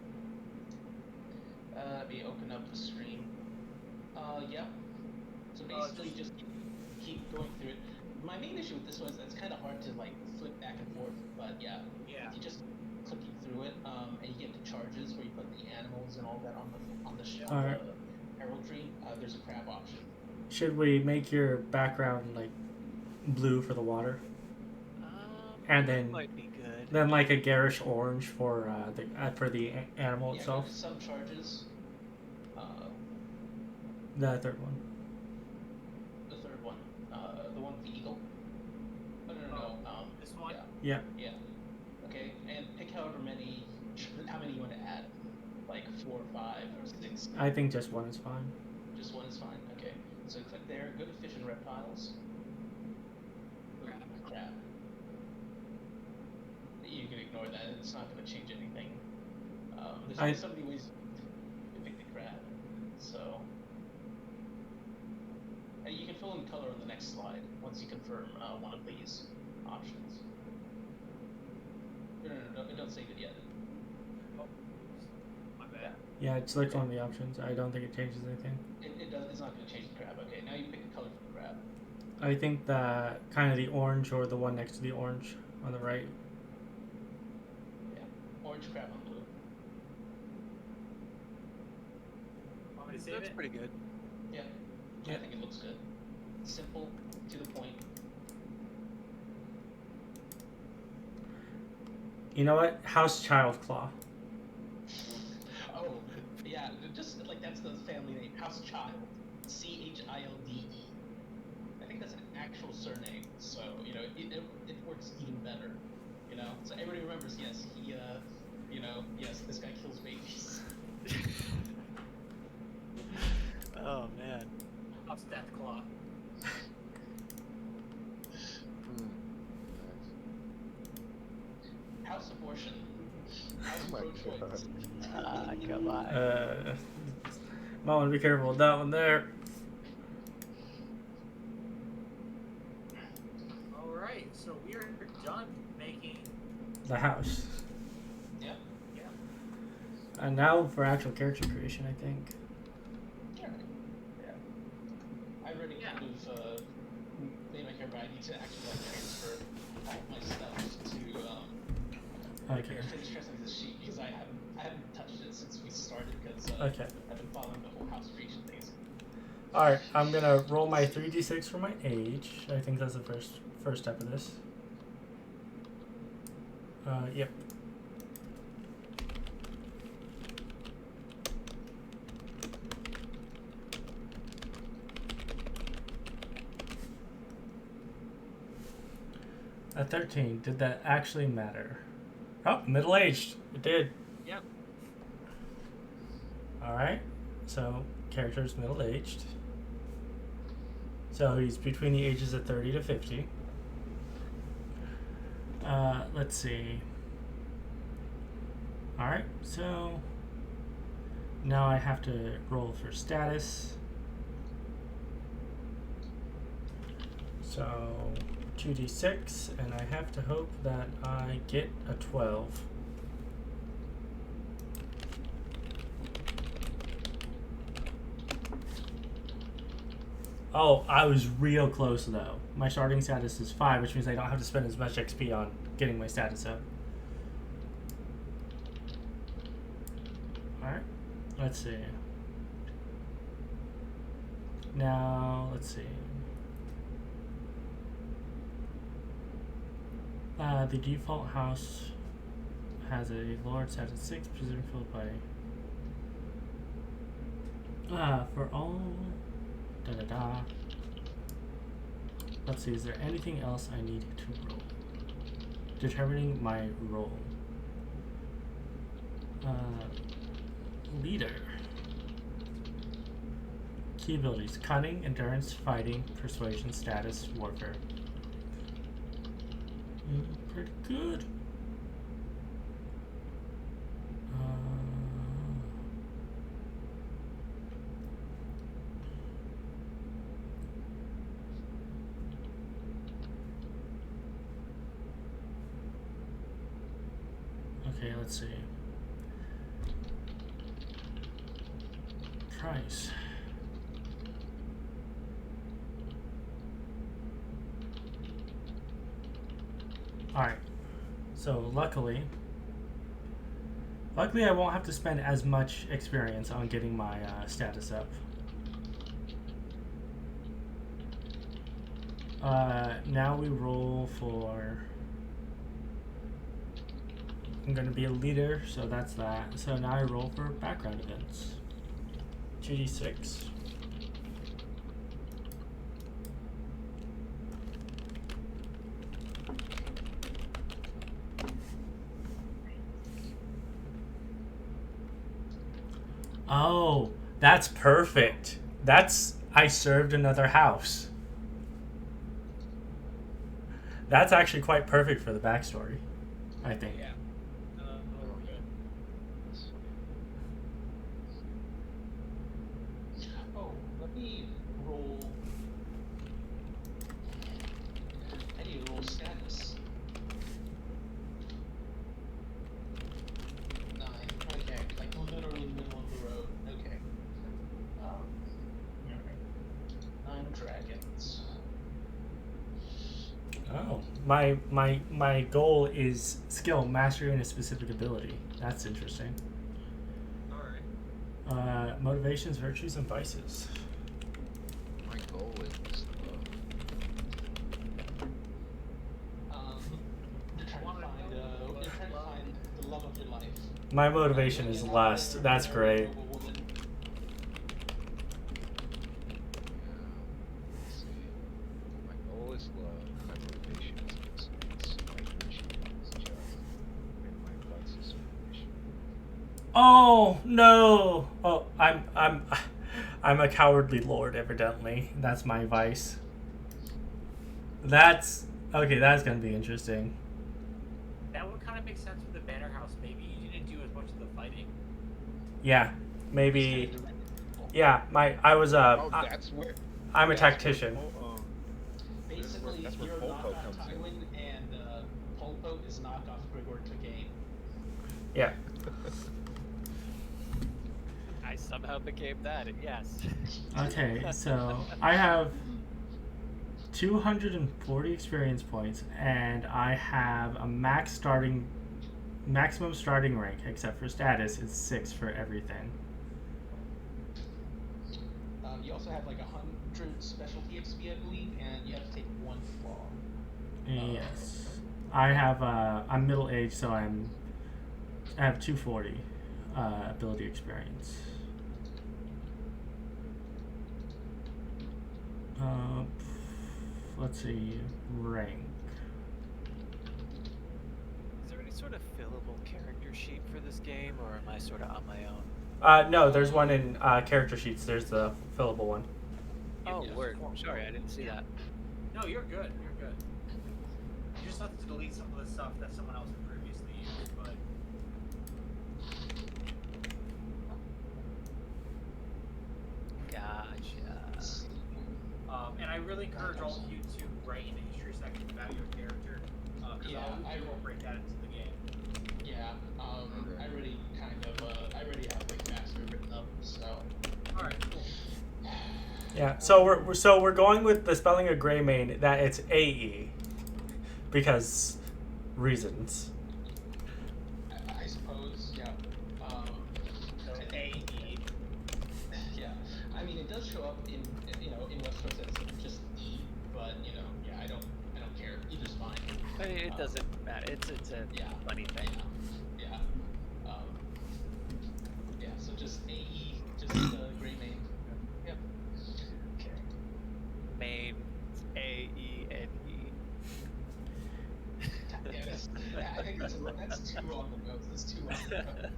Let me open up the screen. Yeah. So basically, just keep going through it. My main issue with this one is that it's kind of hard to like flip back and forth, but yeah. Yeah. You just clicking through it, and you get to charges where you put the animals and all that on the Alright. heraldry. There's a crab option. Should we make your background like blue for the water, and then might be good. then like a garish orange for the animal Yeah, itself? go to some charges. The third one. The third one, the one with the eagle. Oh, no. This one? Yeah. Yeah. Okay, and pick how many you want to add. Like 4 or 5 or 6. I think just one is fine. Just one is fine. Okay. So click there. Go to fish and reptiles. Crab. You can ignore that. It's not going to change anything. There's only so many ways to pick the crab. So. And you can fill in color on the next slide once you confirm one of these options. No, don't save it yet. Oh, my bad. Yeah, it's select one of the options. I don't think it changes anything. It does. It's not going to change the crab. Okay, now you pick the color for the crab. I think that kind of the orange or the one next to the orange on the right. Yeah, orange crab on blue. Want me to save That's it? pretty good. Yeah, I think it looks good. Simple, to the point. You know what? House Child Claw. Oh, yeah, just like that's the family name, House Child, Childe. I think that's an actual surname, so it works even better. So everybody remembers. Yes, he, yes, this guy kills babies. Oh man. House Deathclaw. House Abortion. House Oh my Pro-Choice. Come on. Might want to be careful with that one there. All right, so we are done making. The house. Yeah. And now for actual character creation, I think. Yeah. I already kind of made my character, but I need to actually transfer all my stuff to Okay. finish transferring this sheet because I haven't touched it since we started because Okay. I've been following the whole house creation things. Alright, I'm gonna roll my 3d6 for my age. I think that's the first step of this. Yep. A 13. Did that actually matter? Oh, middle-aged. It did. Yep. Alright. So, character's middle-aged. So, he's between the ages of 30 to 50. Let's see. Alright, so now I have to roll for status. So 2d6, and I have to hope that I get a 12. Oh, I was real close though. my starting status is 5, which means I don't have to spend as much XP on getting my status up. Alright, let's see. Now, let's see. The default house has a lord set at 6, presumably filled by... for all... Da-da-da. Let's see, is there anything else I need to roll? Determining my role. Leader. Key abilities: cunning, endurance, fighting, persuasion, status, warfare. Pretty good. Okay, let's see. Price. Alright, so luckily I won't have to spend as much experience on getting my status up. Now we roll for... I'm going to be a leader, so that's that. So now I roll for background events. 2d6. Oh, that's perfect. I served another house. That's actually quite perfect for the backstory, I think. Yeah. Oh, let me roll. I need to roll status. 9. Okay, like literally middle of the road. Okay. Alright. 9 dragons. Oh, my goal is skill mastery in a specific ability. That's interesting. All right. Motivations, virtues, and vices. My goal is You're trying to find the love of your life. My motivation is lust. That's great. let's see. My goal is love. My motivation is business. My virtue is just, and my vice is superstition. Oh no! Oh, I'm a cowardly lord. Evidently, that's my vice. That's okay. That's gonna be interesting. That would kind of make sense with the Banner House. Maybe you didn't do as much of the fighting. Yeah, maybe. Yeah, I was Oh, that's where. I'm a that's where tactician. Basically, that's where you're Polpo knockoff comes in. Tywin, and Polpo is knockoff Grigor Clegane. Yeah. I somehow became that, and yes. Okay, so I have 240 experience points, and I have a maximum starting rank, except for status, is 6 for everything. You also have like 100 specialty XP, I believe, and you have to take 1 flaw. Yes. I have I'm middle aged, so I have 240 ability experience. Let's see, rank. Is there any sort of fillable character sheet for this game, or am I sort of on my own? No, there's one in character sheets. There's the fillable one. Oh, Yeah, word. form Sorry, I code. didn't see that. No, you're good. You're good. You just have to delete some of the stuff that someone else had previously used, but Gotcha. and I really encourage all of you to write in the history section about your character, because Yeah, I'll incorporate that into the game. Yeah, Okay. I already I already have like master written up, so. All right, cool. Yeah. So we're going with the spelling of Graeymane that it's AE because reasons. I suppose, yeah. So AE. Yeah. I mean, it does show up in Westeros as just E, but yeah, I don't care. Either's fine. I mean, it doesn't matter. It's a Yeah. money thing. Yeah. Yeah. So just AE, just Graeymane. Yep. Okay. Main AENE. Yeah, I think that's too on the nose. That's too on the nose.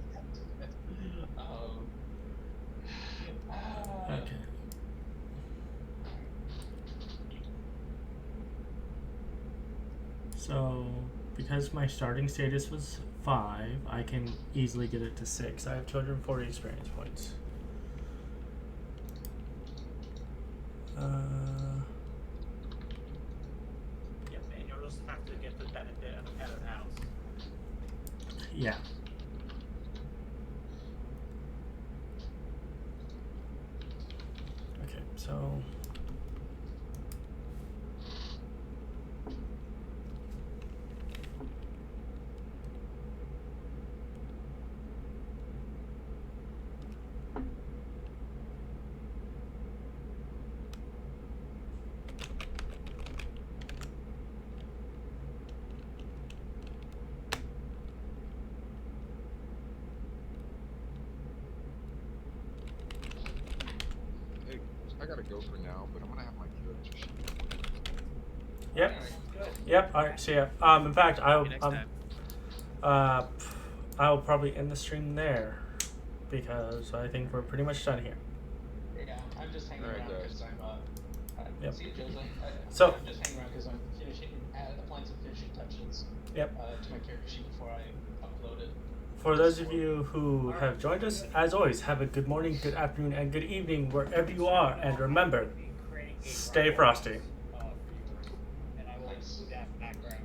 Okay. So, because my starting status was 5, I can easily get it to 6. I have 240 experience points. Yep, and you'll just have to get the benefit of head of house. Yeah. Okay, so Hey, I gotta go for now, but I'm gonna have my character sheet. yep. Alright. Good. Yep. All right. See ya. In fact, See you next time. I'll probably end the stream there because I think we're pretty much done here. Yeah, I'm just hanging Alright, around guys. because I'm. Yep. See you, Jose. So- I'm just hanging around because I'm applying some finishing touches. Yep. To my character sheet before I upload it. For those of you who have joined us, as always, have a good morning, good afternoon, and good evening wherever you are. And remember, Creating a stay Dropbox, frosty. for yours, and I will include that background.